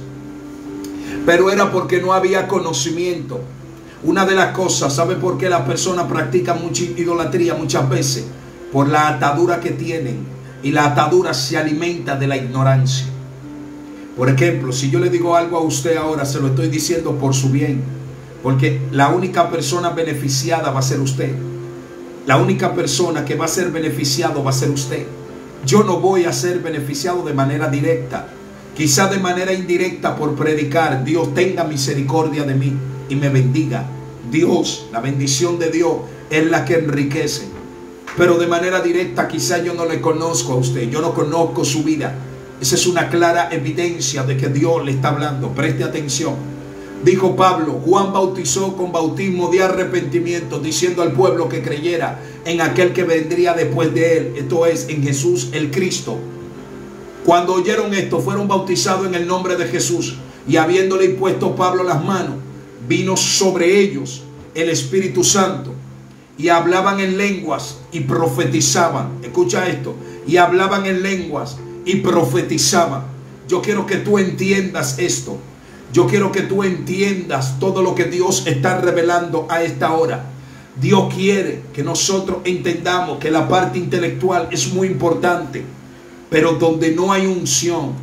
Pero era porque no había conocimiento. Una de las cosas, ¿sabe por qué las personas practican mucha idolatría muchas veces? Por la atadura que tienen. Y la atadura se alimenta de la ignorancia. Por ejemplo, si yo le digo algo a usted ahora, se lo estoy diciendo por su bien. Porque la única persona beneficiada va a ser usted. La única persona que va a ser beneficiado va a ser usted. Yo no voy a ser beneficiado de manera directa. Quizá de manera indirecta por predicar. Dios tenga misericordia de mí y me bendiga. Dios, la bendición de Dios es la que enriquece. Pero de manera directa quizá yo no le conozco a usted. Yo no conozco su vida. Esa es una clara evidencia de que Dios le está hablando. Preste atención. Dijo Pablo, Juan bautizó con bautismo de arrepentimiento, diciendo al pueblo que creyera en aquel que vendría después de él. Esto es, en Jesús el Cristo. Cuando oyeron esto, fueron bautizados en el nombre de Jesús. Y habiéndole impuesto Pablo las manos, vino sobre ellos el Espíritu Santo. Y hablaban en lenguas y profetizaban. Escucha esto. Y hablaban en lenguas y profetizaban. Yo quiero que tú entiendas esto. Yo quiero que tú entiendas todo lo que Dios está revelando a esta hora. Dios quiere que nosotros entendamos que la parte intelectual es muy importante. Pero donde no hay unción,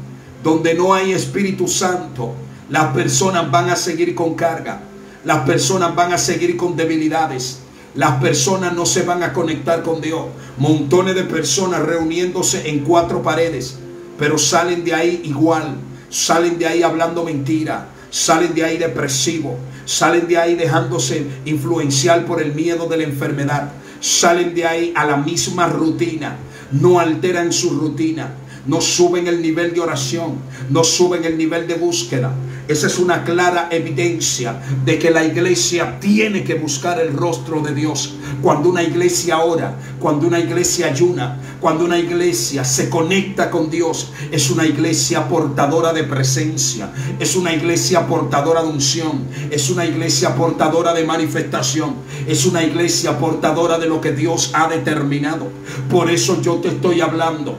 donde no hay Espíritu Santo, las personas van a seguir con carga. Las personas van a seguir con debilidades. Las personas no se van a conectar con Dios. Montones de personas reuniéndose en 4 paredes, pero salen de ahí igual. Salen de ahí hablando mentira. Salen de ahí depresivos. Salen de ahí dejándose influenciar por el miedo de la enfermedad. Salen de ahí a la misma rutina. No alteran su rutina, no suben el nivel de oración, no suben el nivel de búsqueda. Esa es una clara evidencia de que la iglesia tiene que buscar el rostro de Dios. Cuando una iglesia ora, cuando una iglesia ayuna, cuando una iglesia se conecta con Dios, es una iglesia portadora de presencia, es una iglesia portadora de unción, es una iglesia portadora de manifestación, es una iglesia portadora de lo que Dios ha determinado. Por eso yo te estoy hablando.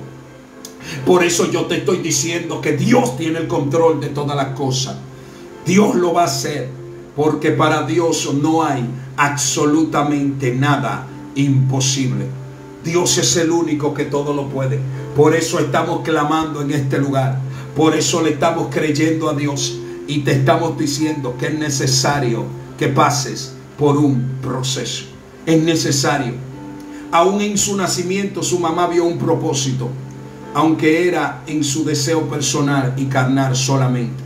Por eso yo te estoy diciendo que Dios tiene el control de todas las cosas. Dios lo va a hacer, porque para Dios no hay absolutamente nada imposible. Dios es el único que todo lo puede. Por eso estamos clamando en este lugar. Por eso le estamos creyendo a Dios y te estamos diciendo que es necesario que pases por un proceso. Es necesario. Aún en su nacimiento su mamá vio un propósito, aunque era en su deseo personal y carnal solamente.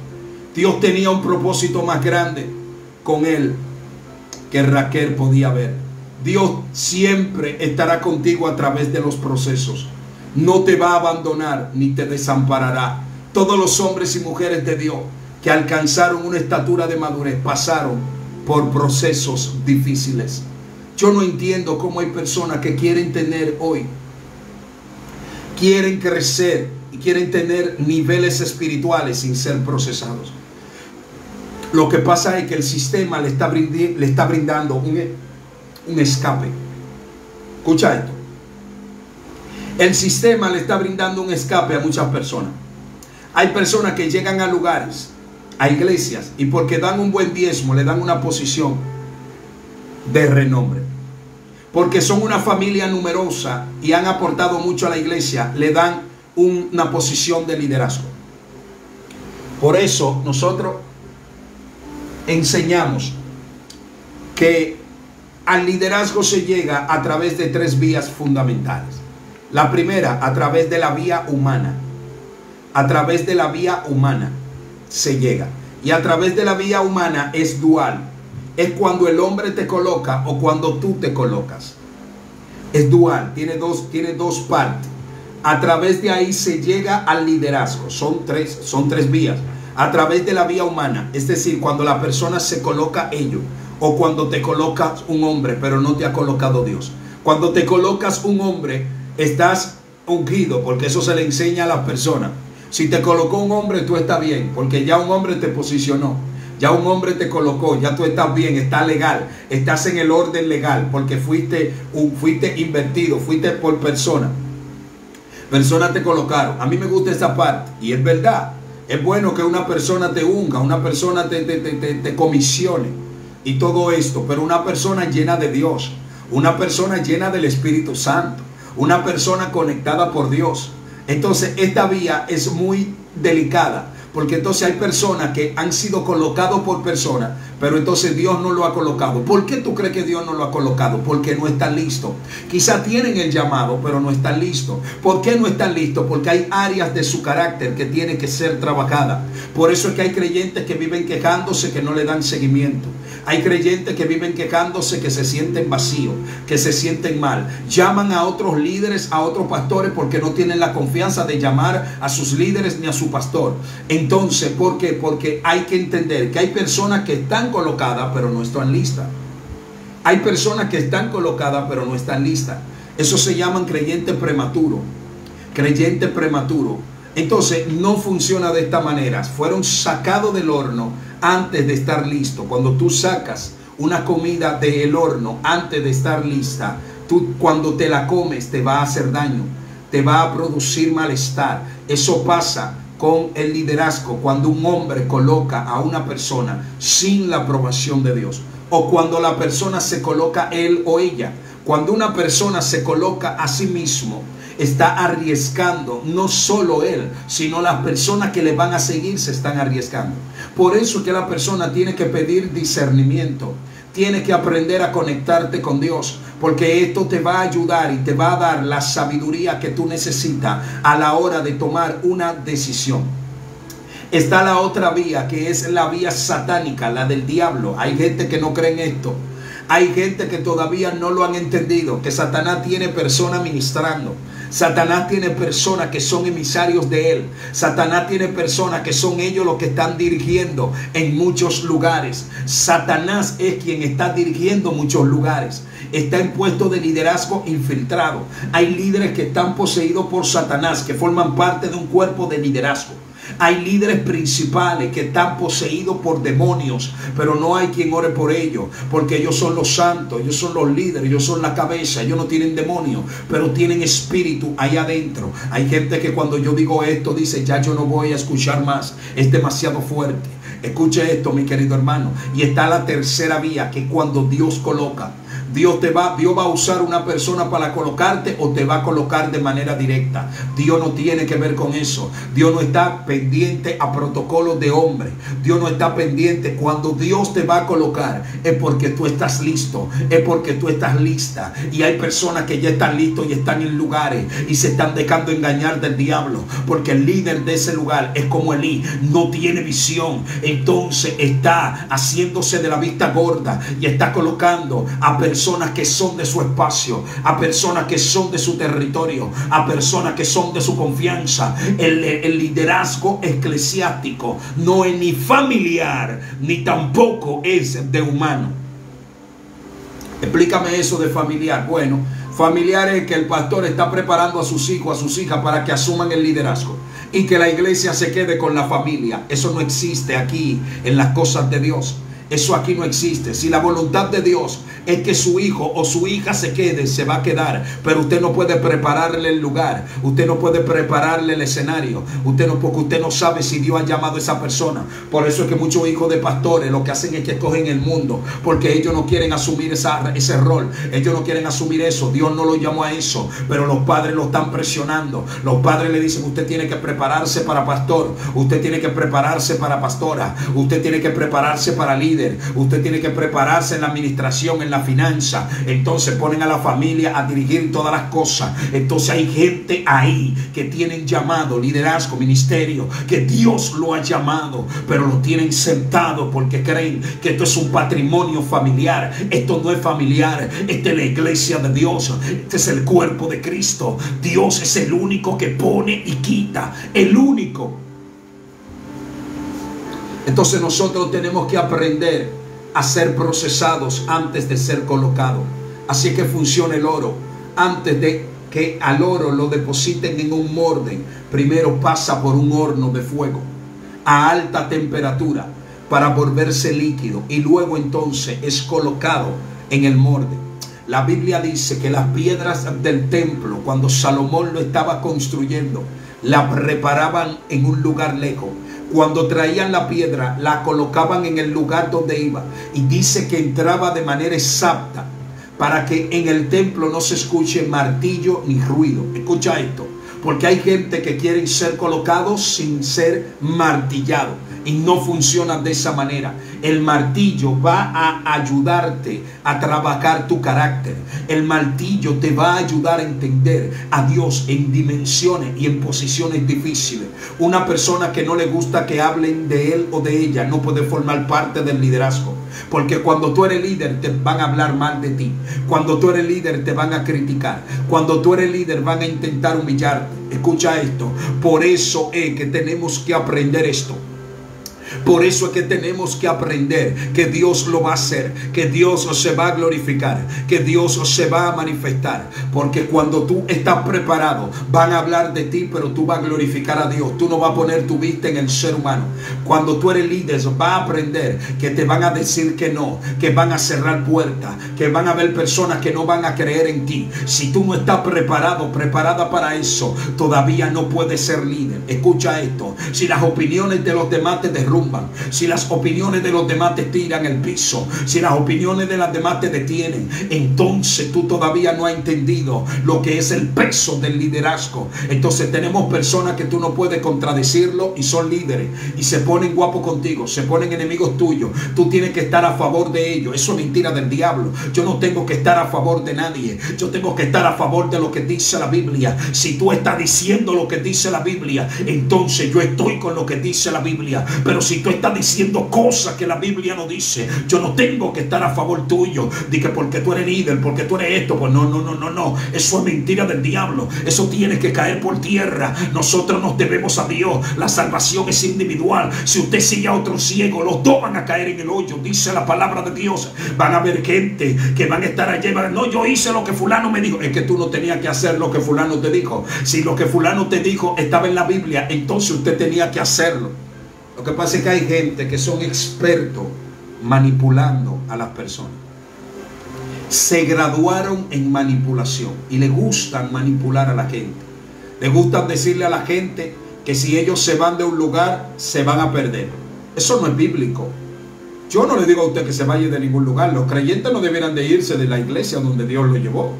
Dios tenía un propósito más grande con él que Raquel podía ver. Dios siempre estará contigo a través de los procesos. No te va a abandonar ni te desamparará. Todos los hombres y mujeres de Dios que alcanzaron una estatura de madurez pasaron por procesos difíciles. Yo no entiendo cómo hay personas que quieren tener hoy, quieren crecer y quieren tener niveles espirituales sin ser procesados. Lo que pasa es que el sistema le está brindando un escape. Escucha esto. El sistema le está brindando un escape a muchas personas. Hay personas que llegan a lugares, a iglesias, y porque dan un buen diezmo, le dan una posición de renombre. Porque son una familia numerosa y han aportado mucho a la iglesia, le dan una posición de liderazgo. Por eso nosotros enseñamos que al liderazgo se llega a través de 3 vías fundamentales. La primera, a través de la vía humana. A través de la vía humana se llega. Y a través de la vía humana es dual. Es cuando el hombre te coloca o cuando tú te colocas. Es dual, tiene dos partes. A través de ahí se llega al liderazgo. Son tres vías. A través de la vía humana, es decir, cuando la persona se coloca ello, o cuando te colocas un hombre, pero no te ha colocado Dios. Cuando te colocas un hombre, estás ungido, porque eso se le enseña a las personas. Si te colocó un hombre, tú estás bien, porque ya un hombre te posicionó. Ya un hombre te colocó, ya tú estás bien, estás legal, estás en el orden legal, porque fuiste invertido, fuiste por persona. Personas te colocaron. A mí me gusta esa parte, y es verdad. Es bueno que una persona te unga, una persona te comisione y todo esto, pero una persona llena de Dios, una persona llena del Espíritu Santo, una persona conectada por Dios. Entonces esta vía es muy delicada, porque entonces hay personas que han sido colocados por personas, pero entonces Dios no lo ha colocado. ¿Por qué tú crees que Dios no lo ha colocado? Porque no están listos. Quizá tienen el llamado, pero no están listos. ¿Por qué no están listos? Porque hay áreas de su carácter que tienen que ser trabajadas. Por eso es que hay creyentes que viven quejándose, que no le dan seguimiento. Hay creyentes que viven quejándose, que se sienten vacíos, que se sienten mal. Llaman a otros líderes, a otros pastores, porque no tienen la confianza de llamar a sus líderes ni a su pastor. Entonces, ¿por qué? Porque hay que entender que hay personas que están colocadas, pero no están listas. Hay personas que están colocadas, pero no están listas. Eso se llaman creyente prematuro. Creyente prematuro. Entonces, no funciona de esta manera. Fueron sacados del horno antes de estar listo. Cuando tú sacas una comida del horno antes de estar lista, tú cuando te la comes te va a hacer daño, te va a producir malestar. Eso pasa con el liderazgo cuando un hombre coloca a una persona sin la aprobación de Dios, o cuando la persona se coloca él o ella. Cuando una persona se coloca a sí mismo, está arriesgando, no solo él, sino las personas que le van a seguir se están arriesgando. Por eso es que la persona tiene que pedir discernimiento, tiene que aprender a conectarte con Dios, porque esto te va a ayudar y te va a dar la sabiduría que tú necesitas a la hora de tomar una decisión. Está la otra vía, que es la vía satánica, la del diablo. Hay gente que no cree en esto. Hay gente que todavía no lo han entendido, que Satanás tiene personas ministrando. Satanás tiene personas que son emisarios de él. Satanás tiene personas que son ellos los que están dirigiendo en muchos lugares. Satanás es quien está dirigiendo muchos lugares. Está en puesto de liderazgo infiltrado. Hay líderes que están poseídos por Satanás, que forman parte de un cuerpo de liderazgo. Hay líderes principales que están poseídos por demonios, pero no hay quien ore por ellos, porque ellos son los santos, ellos son los líderes, ellos son la cabeza. Ellos no tienen demonios, pero tienen espíritu ahí adentro. Hay gente que cuando yo digo esto dice: ya yo no voy a escuchar más, es demasiado fuerte. Escuche esto, mi querido hermano. Y está la tercera vía, que cuando Dios coloca, Dios va a usar una persona para colocarte, o te va a colocar de manera directa. Dios no tiene que ver con eso. Dios no está pendiente a protocolos de hombre. Dios no está pendiente. Cuando Dios te va a colocar, es porque tú estás listo, es porque tú estás lista. Y hay personas que ya están listos y están en lugares y se están dejando engañar del diablo, porque el líder de ese lugar es como Elí, no tiene visión. Entonces está haciéndose de la vista gorda y está colocando a personas que son de su espacio, a personas que son de su territorio, a personas que son de su confianza. El liderazgo eclesiástico no es ni familiar, ni tampoco es de humano. Explícame eso de familiar. Bueno, familiar es que el pastor está preparando a sus hijos, a sus hijas, para que asuman el liderazgo y que la iglesia se quede con la familia. Eso no existe aquí en las cosas de Dios. Eso aquí no existe. Si la voluntad de Dios es que su hijo o su hija se quede, se va a quedar. Pero usted no puede prepararle el lugar. Usted no puede prepararle el escenario. Porque usted no sabe si Dios ha llamado a esa persona. Por eso es que muchos hijos de pastores lo que hacen es que escogen el mundo, porque ellos no quieren asumir ese rol. Ellos no quieren asumir eso. Dios no lo llamó a eso, pero los padres lo están presionando. Los padres le dicen: usted tiene que prepararse para pastor, usted tiene que prepararse para pastora, usted tiene que prepararse para líder, usted tiene que prepararse en la administración, en la finanza, entonces ponen a la familia a dirigir todas las cosas. Entonces hay gente ahí que tienen llamado, liderazgo, ministerio, que Dios lo ha llamado, pero lo tienen sentado porque creen que esto es un patrimonio familiar. Esto no es familiar, esta es la iglesia de Dios, este es el cuerpo de Cristo. Dios es el único que pone y quita, el único. Entonces nosotros tenemos que aprender a ser procesados antes de ser colocados. Así que funciona el oro. Antes de que al oro lo depositen en un molde, primero pasa por un horno de fuego a alta temperatura para volverse líquido, y luego entonces es colocado en el molde. La Biblia dice que las piedras del templo, cuando Salomón lo estaba construyendo, la preparaban en un lugar lejos. Cuando traían la piedra, la colocaban en el lugar donde iba, y dice que entraba de manera exacta para que en el templo no se escuche martillo ni ruido. Escucha esto, porque hay gente que quieren ser colocados sin ser martillados, y no funciona de esa manera. El martillo va a ayudarte a trabajar tu carácter. El martillo te va a ayudar a entender a Dios en dimensiones y en posiciones difíciles. Una persona que no le gusta que hablen de él o de ella no puede formar parte del liderazgo. Porque cuando tú eres líder te van a hablar mal de ti. Cuando tú eres líder te van a criticar. Cuando tú eres líder van a intentar humillarte. Escucha esto. Por eso es que tenemos que aprender esto. Por eso es que tenemos que aprender que Dios lo va a hacer, que Dios se va a glorificar, que Dios se va a manifestar. Porque cuando tú estás preparado, van a hablar de ti, pero tú vas a glorificar a Dios. Tú no vas a poner tu vista en el ser humano. Cuando tú eres líder, vas a aprender que te van a decir que no, que van a cerrar puertas, que van a haber personas que no van a creer en ti. Si tú no estás preparado, preparada para eso, todavía no puedes ser líder. Escucha esto. Si las opiniones de los demás te derrumban, si las opiniones de los demás te tiran el piso, si las opiniones de los demás te detienen, entonces tú todavía no has entendido lo que es el peso del liderazgo. Entonces tenemos personas que tú no puedes contradecirlo y son líderes y se ponen guapos contigo, se ponen enemigos tuyos. Tú tienes que estar a favor de ellos. Eso es mentira del diablo. Yo no tengo que estar a favor de nadie. Yo tengo que estar a favor de lo que dice la Biblia. Si tú estás diciendo lo que dice la Biblia, entonces yo estoy con lo que dice la Biblia. Pero si tú estás diciendo cosas que la Biblia no dice, yo no tengo que estar a favor tuyo. Di que porque tú eres líder, porque tú eres esto, pues no. Eso es mentira del diablo. Eso tiene que caer por tierra. Nosotros nos debemos a Dios. La salvación es individual. Si usted sigue a otro ciego, los dos van a caer en el hoyo. Dice la palabra de Dios. Van a haber gente que van a estar allí. No, yo hice lo que fulano me dijo. Es que tú no tenías que hacer lo que fulano te dijo. Si lo que fulano te dijo estaba en la Biblia, entonces usted tenía que hacerlo. Lo que pasa es que hay gente que son expertos manipulando a las personas. Se graduaron en manipulación y le gustan manipular a la gente. Le gustan decirle a la gente que si ellos se van de un lugar, se van a perder. Eso no es bíblico. Yo no le digo a usted que se vaya de ningún lugar. Los creyentes no debieran de irse de la iglesia donde Dios los llevó.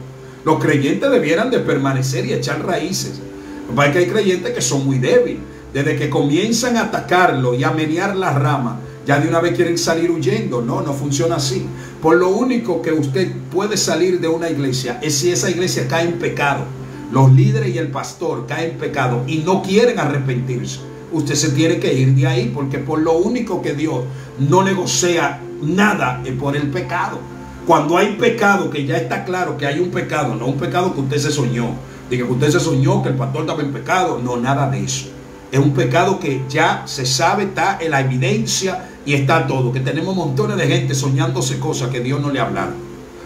Los creyentes debieran de permanecer y echar raíces. Lo que pasa es que hay creyentes que son muy débiles. Desde que comienzan a atacarlo y a menear la rama, ya de una vez quieren salir huyendo. No funciona así. Por lo único que usted puede salir de una iglesia es si esa iglesia cae en pecado. Los líderes y el pastor caen en pecado y no quieren arrepentirse. Usted se tiene que ir de ahí, porque por lo único que Dios no negocia nada es por el pecado. Cuando hay pecado, que ya está claro que hay un pecado, no un pecado que usted se soñó. Diga que usted se soñó que el pastor estaba en pecado. No, nada de eso. Es un pecado que ya se sabe, está en la evidencia y está todo. Que tenemos montones de gente soñándose cosas que Dios no le ha hablado.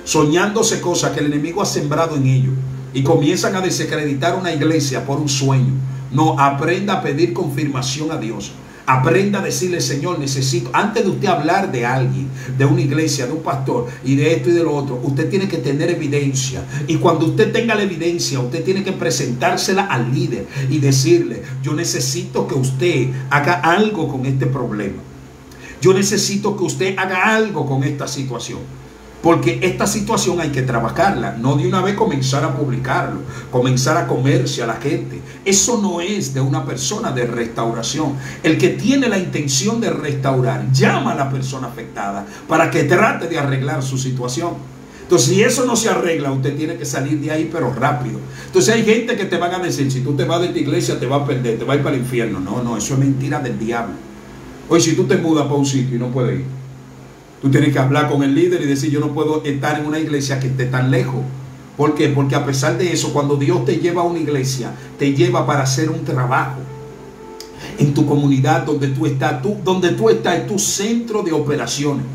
Soñándose cosas que el enemigo ha sembrado en ellos. Y comienzan a desacreditar una iglesia por un sueño. No, aprenda a pedir confirmación a Dios. Aprenda a decirle: Señor, necesito, antes de usted hablar de alguien, de una iglesia, de un pastor y de esto y de lo otro, usted tiene que tener evidencia. Y cuando usted tenga la evidencia, usted tiene que presentársela al líder y decirle: yo necesito que usted haga algo con este problema. Yo necesito que usted haga algo con esta situación. Porque esta situación hay que trabajarla, no de una vez comenzar a publicarlo, comenzar a comerse a la gente. Eso no es de una persona de restauración. El que tiene la intención de restaurar llama a la persona afectada para que trate de arreglar su situación. Entonces, si eso no se arregla, usted tiene que salir de ahí, pero rápido. Entonces, hay gente que te van a decir, si tú te vas de esta iglesia, te vas a perder, te vas a ir para el infierno. No, no, eso es mentira del diablo. Oye, si tú te mudas para un sitio y no puedes ir, tú tienes que hablar con el líder y decir, yo no puedo estar en una iglesia que esté tan lejos. ¿Por qué? Porque a pesar de eso, cuando Dios te lleva a una iglesia, te lleva para hacer un trabajo en tu comunidad donde tú estás. Donde tú estás es tu centro de operaciones.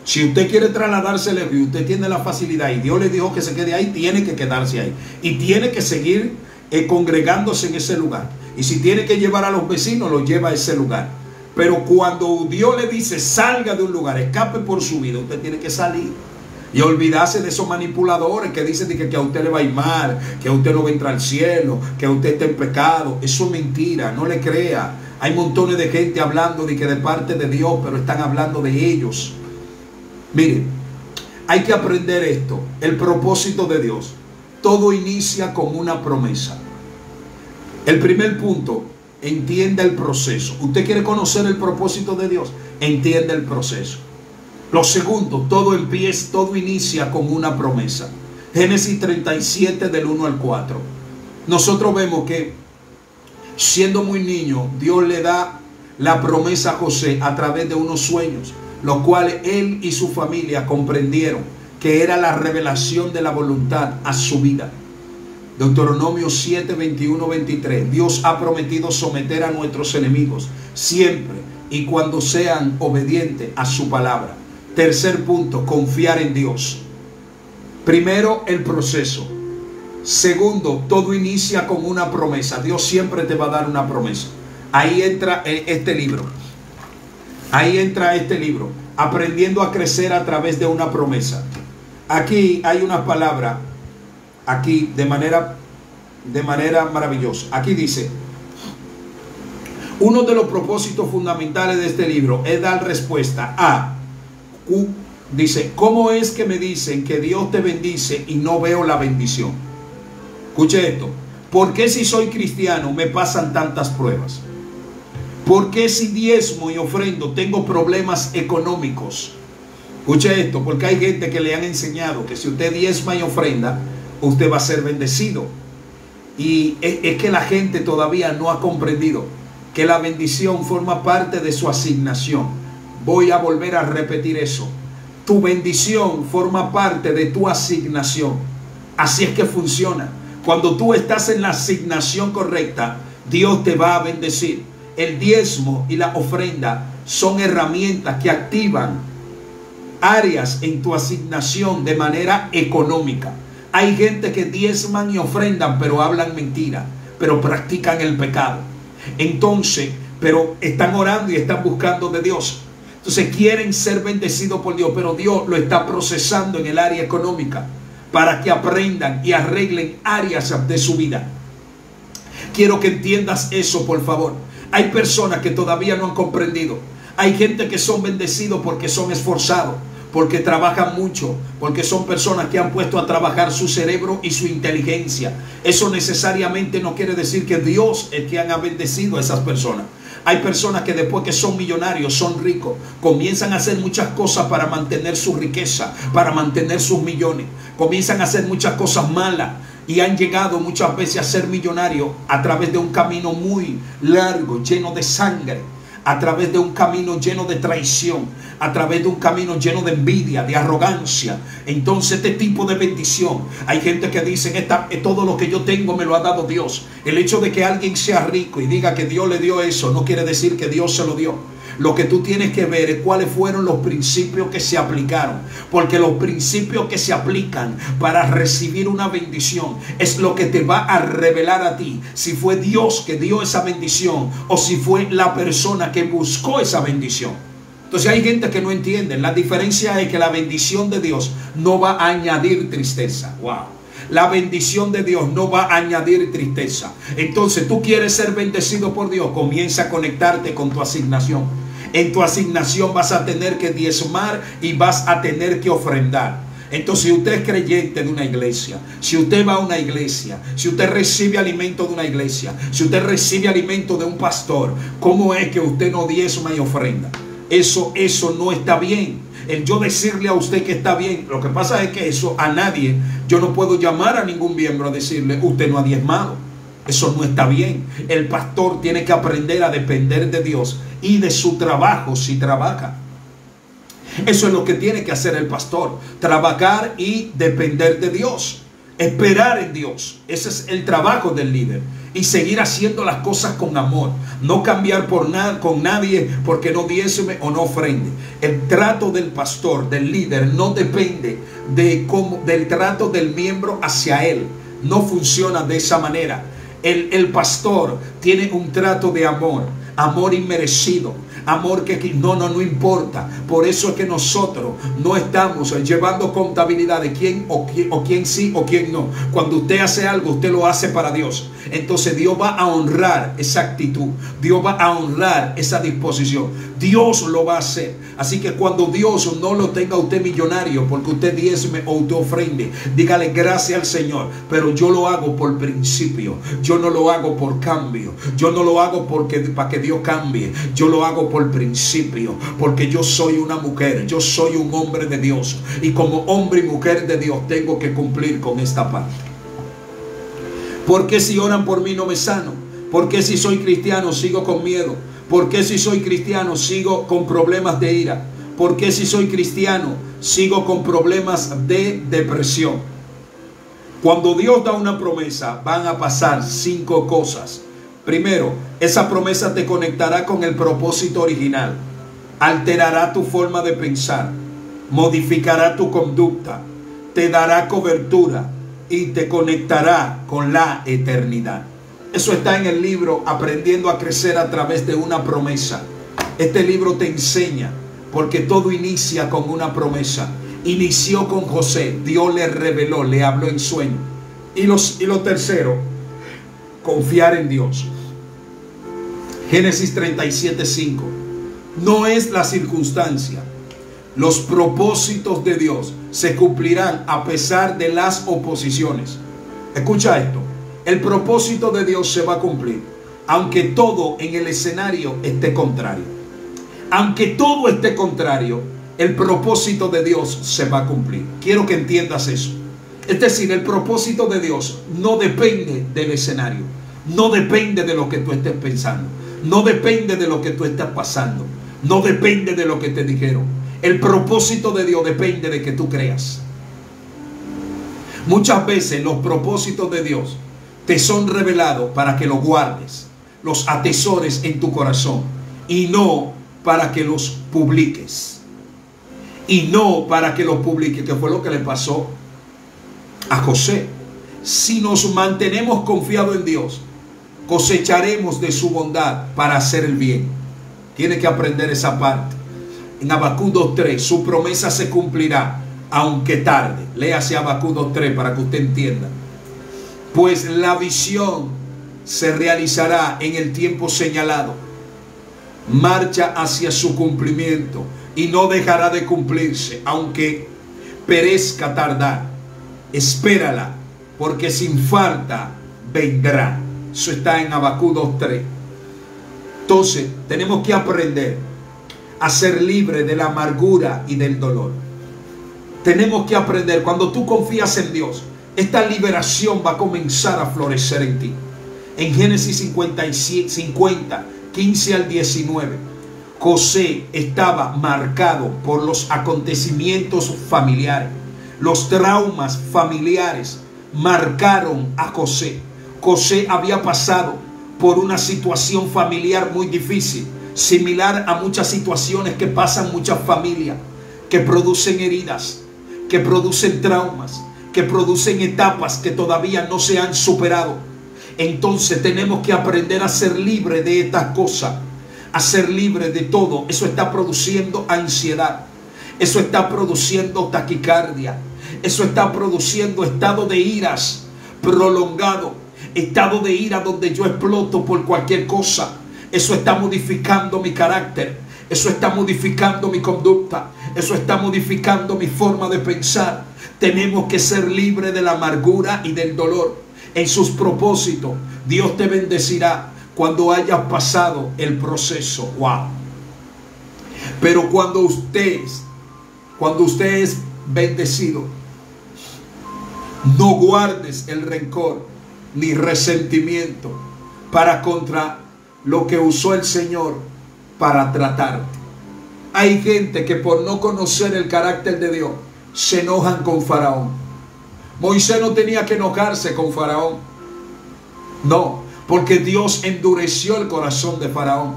Si usted quiere trasladarse lejos y usted tiene la facilidad y Dios le dijo que se quede ahí, tiene que quedarse ahí. Y tiene que seguir congregándose en ese lugar. Y si tiene que llevar a los vecinos, los lleva a ese lugar. Pero cuando Dios le dice salga de un lugar, escape por su vida, usted tiene que salir. Y olvidarse de esos manipuladores que dicen que a usted le va a ir mal, que a usted no va a entrar al cielo, que usted está en pecado. Eso es mentira, no le crea. Hay montones de gente hablando de que de parte de Dios, pero están hablando de ellos. Miren, hay que aprender esto. El propósito de Dios, todo inicia con una promesa. El primer punto, entienda el proceso. Usted quiere conocer el propósito de Dios, entienda el proceso. Lo segundo, todo inicia con una promesa. Génesis 37 del 1 al 4. Nosotros vemos que siendo muy niño, Dios le da la promesa a José a través de unos sueños, los cuales él y su familia comprendieron que era la revelación de la voluntad a su vida. Deuteronomio 7, 21, 23. Dios ha prometido someter a nuestros enemigos siempre y cuando sean obedientes a su palabra. Tercer punto, confiar en Dios. Primero, el proceso. Segundo, todo inicia con una promesa. Dios siempre te va a dar una promesa. Ahí entra este libro. Aprendiendo a crecer a través de una promesa. Aquí hay una palabra, aquí de manera maravillosa. Aquí dice, uno de los propósitos fundamentales de este libro es dar respuesta a, dice, ¿cómo es que me dicen que Dios te bendice y no veo la bendición? Escuche esto. ¿Por qué si soy cristiano me pasan tantas pruebas? ¿Por qué si diezmo y ofrendo tengo problemas económicos? Escuche esto, porque hay gente que le han enseñado que si usted diezma y ofrenda, usted va a ser bendecido. Y es que la gente todavía no ha comprendido que la bendición forma parte de su asignación. Voy a volver a repetir eso. Tu bendición forma parte de tu asignación. Así es que funciona. Cuando tú estás en la asignación correcta, Dios te va a bendecir. El diezmo y la ofrenda son herramientas que activan áreas en tu asignación de manera económica. Hay gente que diezman y ofrendan, pero hablan mentira, pero practican el pecado. Entonces, pero están orando y están buscando de Dios. Entonces quieren ser bendecidos por Dios, pero Dios lo está procesando en el área económica para que aprendan y arreglen áreas de su vida. Quiero que entiendas eso, por favor. Hay personas que todavía no han comprendido. Hay gente que son bendecidos porque son esforzados, porque trabajan mucho, porque son personas que han puesto a trabajar su cerebro y su inteligencia. Eso necesariamente no quiere decir que Dios es quien ha bendecido a esas personas. Hay personas que después que son millonarios, son ricos, comienzan a hacer muchas cosas para mantener su riqueza, para mantener sus millones. Comienzan a hacer muchas cosas malas y han llegado muchas veces a ser millonarios a través de un camino muy largo, lleno de sangre, a través de un camino lleno de traición, a través de un camino lleno de envidia, de arrogancia. Entonces este tipo de bendición, hay gente que dice, todo lo que yo tengo me lo ha dado Dios. El hecho de que alguien sea rico y diga que Dios le dio eso, no quiere decir que Dios se lo dio. Lo que tú tienes que ver es cuáles fueron los principios que se aplicaron. Porque los principios que se aplican para recibir una bendición es lo que te va a revelar a ti si fue Dios que dio esa bendición o si fue la persona que buscó esa bendición. Entonces hay gente que no entiende. La diferencia es que la bendición de Dios no va a añadir tristeza. Wow. La bendición de Dios no va a añadir tristeza. Entonces tú quieres ser bendecido por Dios, comienza a conectarte con tu asignación. En tu asignación vas a tener que diezmar y vas a tener que ofrendar. Entonces, si usted es creyente de una iglesia, si usted va a una iglesia, si usted recibe alimento de una iglesia, si usted recibe alimento de un pastor, ¿cómo es que usted no diezma y ofrenda? Eso no está bien. el yo decirle a usted que está bien. Lo que pasa es que eso a nadie, yo no puedo llamar a ningún miembro a decirle, usted no ha diezmado. Eso no está bien. El pastor tiene que aprender a depender de Dios y de su trabajo si trabaja. Eso es lo que tiene que hacer el pastor, trabajar y depender de Dios, esperar en Dios. Ese es el trabajo del líder, y seguir haciendo las cosas con amor, no cambiar por nada con nadie porque no diezme o no ofrende. El trato del pastor, del líder, no depende del trato del miembro hacia él. No funciona de esa manera. El pastor tiene un trato de amor, amor inmerecido, amor que no importa. Por eso es que nosotros no estamos llevando contabilidad de quién sí o quién no. Cuando usted hace algo, usted lo hace para Dios. Entonces Dios va a honrar esa actitud, Dios va a honrar esa disposición, Dios lo va a hacer. Así que cuando Dios no lo tenga usted millonario porque usted diezme o usted ofrende, dígale gracias al Señor, pero yo lo hago por principio, yo no lo hago por cambio, yo no lo hago para que Dios cambie, yo lo hago por principio, porque yo soy una mujer, yo soy un hombre de Dios, y como hombre y mujer de Dios tengo que cumplir con esta parte. ¿Por qué si oran por mí no me sano? ¿Por qué si soy cristiano sigo con miedo? ¿Por qué si soy cristiano sigo con problemas de ira? ¿Por qué si soy cristiano sigo con problemas de depresión? Cuando Dios da una promesa, van a pasar 5 cosas. Primero, esa promesa te conectará con el propósito original, alterará tu forma de pensar, modificará tu conducta, te dará cobertura y te conectará con la eternidad. Eso está en el libro Aprendiendo a Crecer a través de una promesa. Este libro te enseña, porque todo inicia con una promesa. Inició con José, Dios le reveló, le habló en sueño. Y lo tercero, confiar en Dios. Génesis 37:5. No es la circunstancia. Los propósitos de Dios se cumplirán a pesar de las oposiciones. Escucha esto. El propósito de Dios se va a cumplir, aunque todo en el escenario esté contrario. Aunque todo esté contrario, el propósito de Dios se va a cumplir. Quiero que entiendas eso. Es decir, el propósito de Dios no depende del escenario, no depende de lo que tú estés pensando, no depende de lo que tú estás pasando, no depende de lo que te dijeron. El propósito de Dios depende de que tú creas. Muchas veces los propósitos de Dios te son revelados para que los guardes, los atesores en tu corazón, y no para que los publiques. Y no para que los publiques, que fue lo que le pasó a José. Si nos mantenemos confiados en Dios, cosecharemos de su bondad para hacer el bien. Tiene que aprender esa parte. En Habacuc 2:3, su promesa se cumplirá, aunque tarde. Léase Habacuc 2:3 para que usted entienda. Pues la visión se realizará en el tiempo señalado. Marcha hacia su cumplimiento y no dejará de cumplirse, aunque perezca tardar. Espérala, porque sin falta vendrá. Eso está en Habacuc 2:3. Entonces, tenemos que aprender a ser libre de la amargura y del dolor. Tenemos que aprender, cuando tú confías en Dios, esta liberación va a comenzar a florecer en ti. En Génesis 50, 15 al 19, José estaba marcado por los acontecimientos familiares. Los traumas familiares marcaron a José. José había pasado por una situación familiar muy difícil, similar a muchas situaciones que pasan muchas familias, que producen heridas, que producen traumas, que producen etapas que todavía no se han superado. Entonces tenemos que aprender a ser libre de estas cosas, a ser libre de todo. Eso está produciendo ansiedad, eso está produciendo taquicardia, eso está produciendo estado de iras prolongado, estado de ira donde yo exploto por cualquier cosa. Eso está modificando mi carácter, eso está modificando mi conducta, eso está modificando mi forma de pensar. Tenemos que ser libres de la amargura y del dolor. En sus propósitos, Dios te bendecirá cuando hayas pasado el proceso. Wow. Pero cuando usted cuando usted es bendecido, no guardes el rencor ni resentimiento para contra lo que usó el Señor para tratarte. Hay gente que por no conocer el carácter de Dios se enojan con Faraón. Moisés no tenía que enojarse con Faraón. No, porque Dios endureció el corazón de Faraón.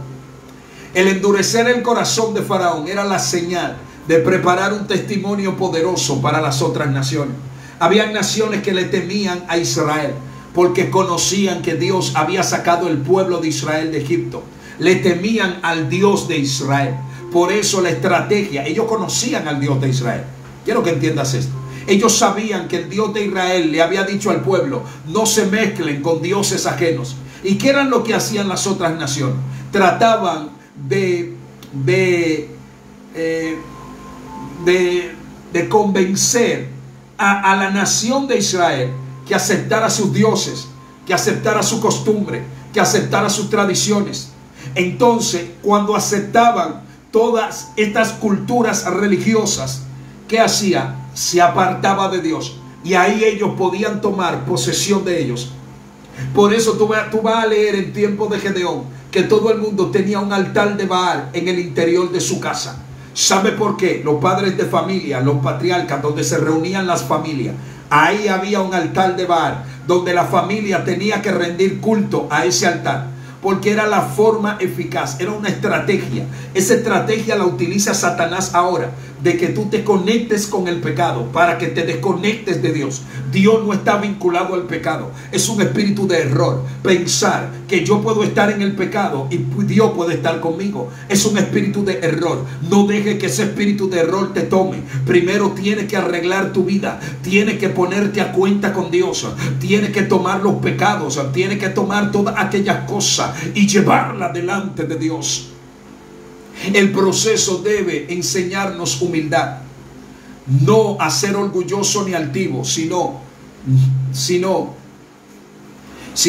El endurecer el corazón de Faraón era la señal de preparar un testimonio poderoso para las otras naciones. Habían naciones que le temían a Israel porque conocían que Dios había sacado el pueblo de Israel de Egipto. Le temían al Dios de Israel. Por eso la estrategia, ellos conocían al Dios de Israel. Quiero que entiendas esto. Ellos sabían que el Dios de Israel le había dicho al pueblo: no se mezclen con dioses ajenos. ¿Y qué eran lo que hacían las otras naciones? Trataban de convencer a la nación de Israel que aceptara sus dioses, que aceptara su costumbre, que aceptara sus tradiciones. Entonces, cuando aceptaban todas estas culturas religiosas, ¿qué hacía? Se apartaba de Dios, y ahí ellos podían tomar posesión de ellos. Por eso tú vas a leer en tiempo de Gedeón que todo el mundo tenía un altar de Baal en el interior de su casa. ¿Sabe por qué? Los padres de familia, los patriarcas, donde se reunían las familias, ahí había un altar de Baal, donde la familia tenía que rendir culto a ese altar, porque era la forma eficaz, era una estrategia. Esa estrategia la utiliza Satanás ahora, de que tú te conectes con el pecado, para que te desconectes de Dios. Dios no está vinculado al pecado. Es un espíritu de error pensar que yo puedo estar en el pecado y Dios puede estar conmigo. Es un espíritu de error. No deje que ese espíritu de error te tome. Primero tienes que arreglar tu vida, tienes que ponerte a cuenta con Dios, tienes que tomar los pecados, tienes que tomar todas aquellas cosas y llevarlas delante de Dios. El proceso debe enseñarnos humildad, no a ser orgulloso ni altivo, sino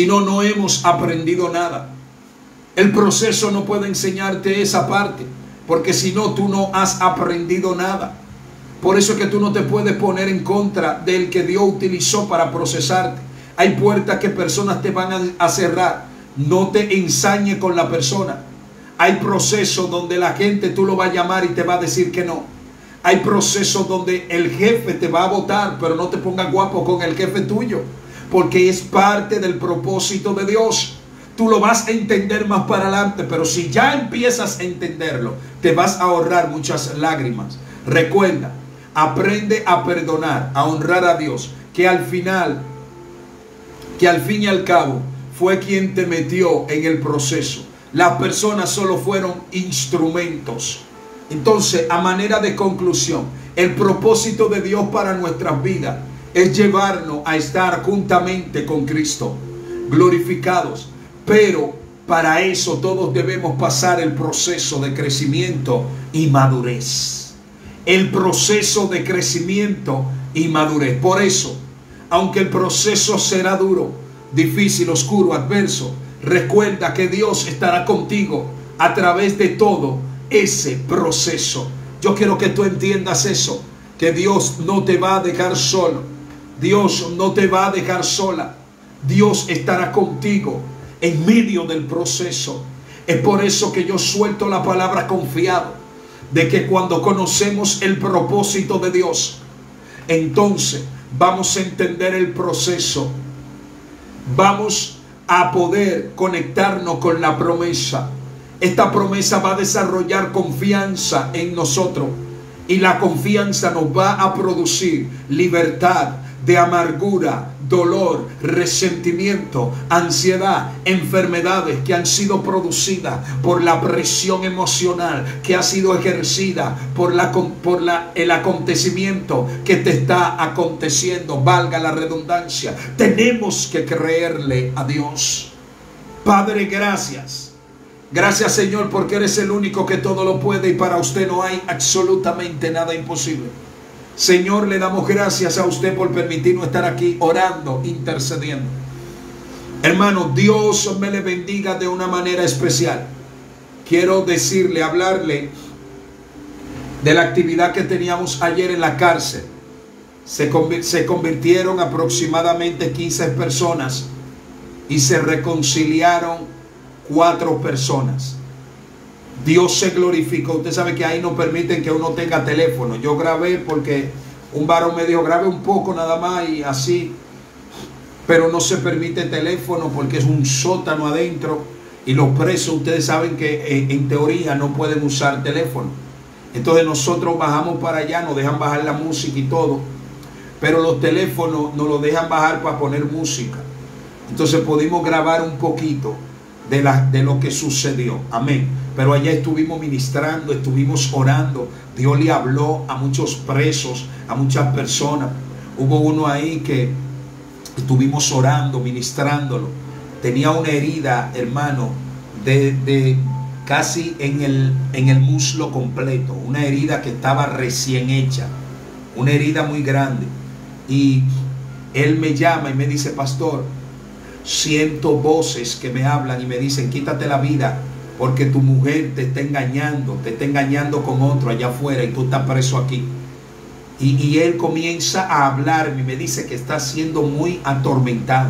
no hemos aprendido nada. El proceso no puede enseñarte esa parte, porque si no, tú no has aprendido nada. Por eso es que tú no te puedes poner en contra del que Dios utilizó para procesarte. Hay puertas que personas te van a cerrar. No te ensañes con la persona. Hay procesos donde la gente tú lo vas a llamar y te va a decir que no. Hay procesos donde el jefe te va a votar, pero no te pongas guapo con el jefe tuyo, porque es parte del propósito de Dios. Tú lo vas a entender más para adelante, pero si ya empiezas a entenderlo, te vas a ahorrar muchas lágrimas. Recuerda, aprende a perdonar, a honrar a Dios, que al fin y al cabo fue quien te metió en el proceso. Las personas solo fueron instrumentos. Entonces, a manera de conclusión, el propósito de Dios para nuestras vidas es llevarnos a estar juntamente con Cristo, glorificados. Pero para eso todos debemos pasar el proceso de crecimiento y madurez. El proceso de crecimiento y madurez. Por eso, aunque el proceso será duro, difícil, oscuro, adverso, recuerda que Dios estará contigo a través de todo ese proceso. Yo quiero que tú entiendas eso, que Dios no te va a dejar solo. Dios no te va a dejar sola. Dios estará contigo en medio del proceso. Es por eso que yo suelto la palabra confiado, de que cuando conocemos el propósito de Dios, entonces vamos a entender el proceso. Vamos a poder conectarnos con la promesa. Esta promesa va a desarrollar confianza en nosotros, y la confianza nos va a producir libertad de amargura, dolor, resentimiento, ansiedad, enfermedades que han sido producidas por la presión emocional que ha sido ejercida por el acontecimiento que te está aconteciendo, valga la redundancia. Tenemos que creerle a Dios. Padre, gracias. Gracias, Señor, porque eres el único que todo lo puede y para usted no hay absolutamente nada imposible. Señor, le damos gracias a usted por permitirnos estar aquí orando, intercediendo. Hermano, Dios me le bendiga de una manera especial. Quiero decirle, hablarle de la actividad que teníamos ayer en la cárcel, se convirtieron aproximadamente 15 personas y se reconciliaron 4 personas. Dios se glorificó. Usted sabe que ahí no permiten que uno tenga teléfono. Yo grabé porque un varón me dijo, grabe un poco nada más y así. Pero no se permite teléfono porque es un sótano adentro. Y los presos, ustedes saben que en teoría no pueden usar teléfono. Entonces nosotros bajamos para allá, nos dejan bajar la música y todo. Pero los teléfonos nos los dejan bajar para poner música. Entonces pudimos grabar un poquito de lo que sucedió. Amén. Pero allá estuvimos ministrando, estuvimos orando. Dios le habló a muchos presos, a muchas personas. Hubo uno ahí que estuvimos orando, ministrándolo. Tenía una herida, hermano, de casi en el muslo completo. Una herida que estaba recién hecha. Una herida muy grande. Y él me llama y me dice, pastor, siento voces que me hablan y me dicen, quítate la vida porque tu mujer te está engañando con otro allá afuera y tú estás preso aquí. Y él comienza a hablarme y me dice que está siendo muy atormentado.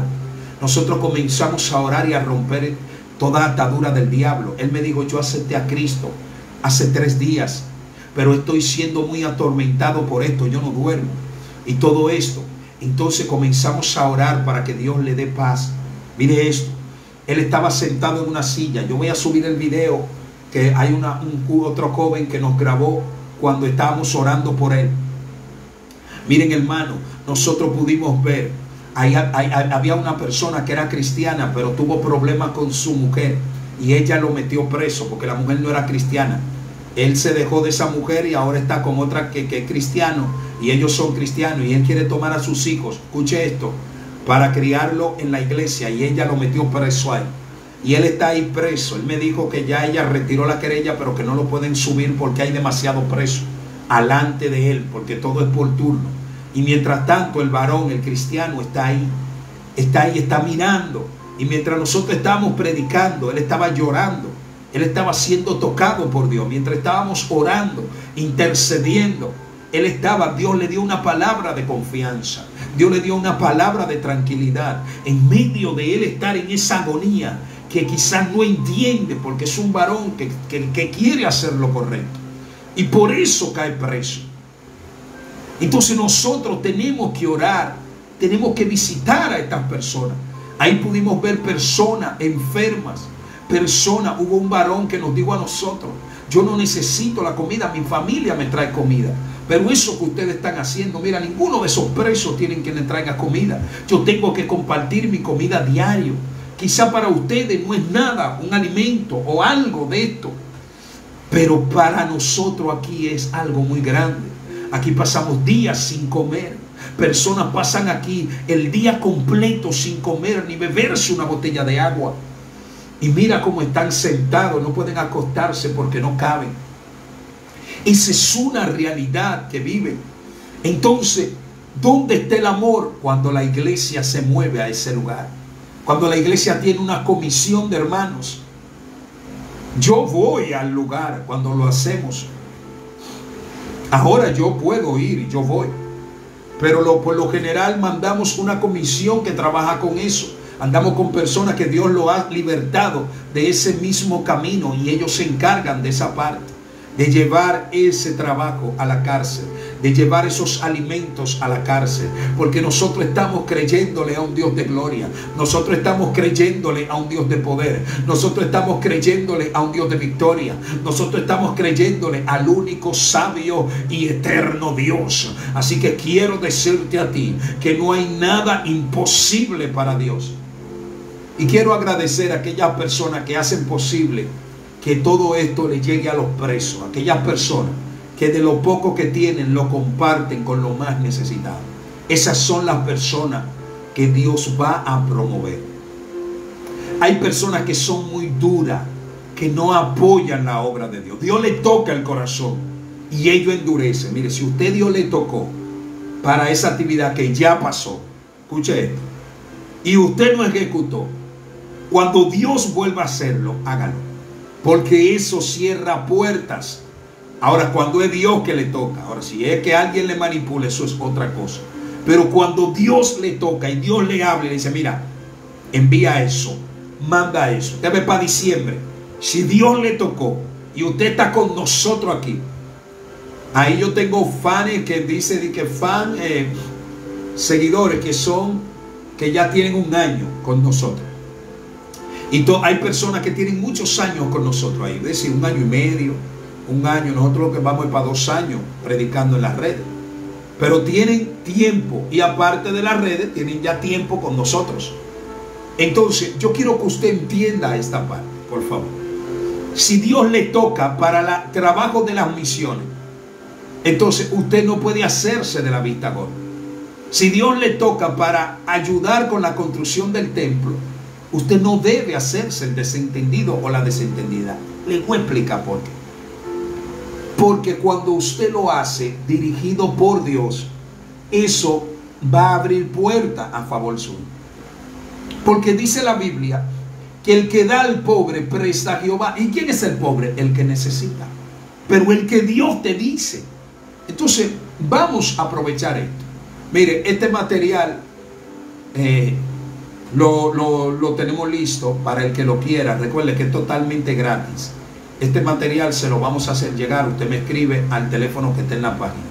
Nosotros comenzamos a orar y a romper toda atadura del diablo. Él me dijo, yo acepté a Cristo hace 3 días, pero estoy siendo muy atormentado por esto, yo no duermo y todo esto. Entonces comenzamos a orar para que Dios le dé paz. Mire esto, él estaba sentado en una silla. Yo voy a subir el video que hay otro joven que nos grabó cuando estábamos orando por él. Miren, hermano, nosotros pudimos ver, había una persona que era cristiana, pero tuvo problemas con su mujer y ella lo metió preso porque la mujer no era cristiana. Él se dejó de esa mujer y ahora está con otra que es cristiano y ellos son cristianos y él quiere tomar a sus hijos, escuche esto, para criarlo en la iglesia y ella lo metió preso ahí. Y él está ahí preso. Él me dijo que ya ella retiró la querella, pero que no lo pueden subir porque hay demasiado preso alante de él, porque todo es por turno. Y mientras tanto el varón, el cristiano, está ahí, está mirando. Y mientras nosotros estábamos predicando, él estaba llorando, él estaba siendo tocado por Dios. Mientras estábamos orando, intercediendo, Dios le dio una palabra de confianza, Dios le dio una palabra de tranquilidad en medio de él estar en esa agonía que quizás no entiende, porque es un varón que quiere hacer lo correcto y por eso cae preso. Entonces nosotros tenemos que orar, tenemos que visitar a estas personas. Ahí pudimos ver personas enfermas, hubo un varón que nos dijo a nosotros, yo no necesito la comida, mi familia me trae comida. Pero eso que ustedes están haciendo, mira, ninguno de esos presos tienen que le traiga comida. Yo tengo que compartir mi comida diario. Quizá para ustedes no es nada, un alimento o algo de esto, pero para nosotros aquí es algo muy grande. Aquí pasamos días sin comer. Personas pasan aquí el día completo sin comer ni beberse una botella de agua. Y mira cómo están sentados, no pueden acostarse porque no caben. Esa es una realidad que viven. Entonces, ¿dónde está el amor? Cuando la iglesia se mueve a ese lugar. Cuando la iglesia tiene una comisión de hermanos. Yo voy al lugar cuando lo hacemos. Ahora yo puedo ir y yo voy. Pero por lo general mandamos una comisión que trabaja con eso. Andamos con personas que Dios lo ha libertado de ese mismo camino y ellos se encargan de esa parte, de llevar ese trabajo a la cárcel, de llevar esos alimentos a la cárcel, porque nosotros estamos creyéndole a un Dios de gloria, nosotros estamos creyéndole a un Dios de poder, nosotros estamos creyéndole a un Dios de victoria, nosotros estamos creyéndole al único sabio y eterno Dios. Así que quiero decirte a ti que no hay nada imposible para Dios. Y quiero agradecer a aquellas personas que hacen posible que todo esto le llegue a los presos, aquellas personas que de lo poco que tienen lo comparten con los más necesitados. Esas son las personas que Dios va a promover. Hay personas que son muy duras, que no apoyan la obra de Dios. Dios le toca el corazón y ellos endurecen. Mire, si usted Dios le tocó para esa actividad que ya pasó, escuche esto, y usted no ejecutó, cuando Dios vuelva a hacerlo, hágalo. Porque eso cierra puertas Ahora, cuando es Dios que le toca, ahora si es que alguien le manipula, eso es otra cosa. Pero cuando Dios le toca y Dios le habla y le dice, mira, envía eso, manda eso, usted ve para diciembre. Si Dios le tocó y usted está con nosotros aquí, ahí yo tengo fans que dicen que seguidores que ya tienen un año con nosotros. Y hay personas que tienen muchos años con nosotros ahí, es decir, 1 año y medio, 1 año. Nosotros lo que vamos es para 2 años predicando en las redes. Pero tienen tiempo, y aparte de las redes, tienen ya tiempo con nosotros. Entonces, yo quiero que usted entienda esta parte, por favor. Si Dios le toca para el trabajo de las misiones, entonces usted no puede hacerse de la vista gorda. Si Dios le toca para ayudar con la construcción del templo, usted no debe hacerse el desentendido o la desentendida. Le voy a explicar por qué. Porque cuando usted lo hace dirigido por Dios, eso va a abrir puertas a favor suyo. Porque dice la Biblia que el que da al pobre presta a Jehová. ¿Y quién es el pobre? El que necesita. Pero el que Dios te dice. Entonces, vamos a aprovechar esto. Mire, este material lo tenemos listo para el que lo quiera. Recuerde que es totalmente gratis. Este material se lo vamos a hacer llegar. Usted me escribe al teléfono que está en la página.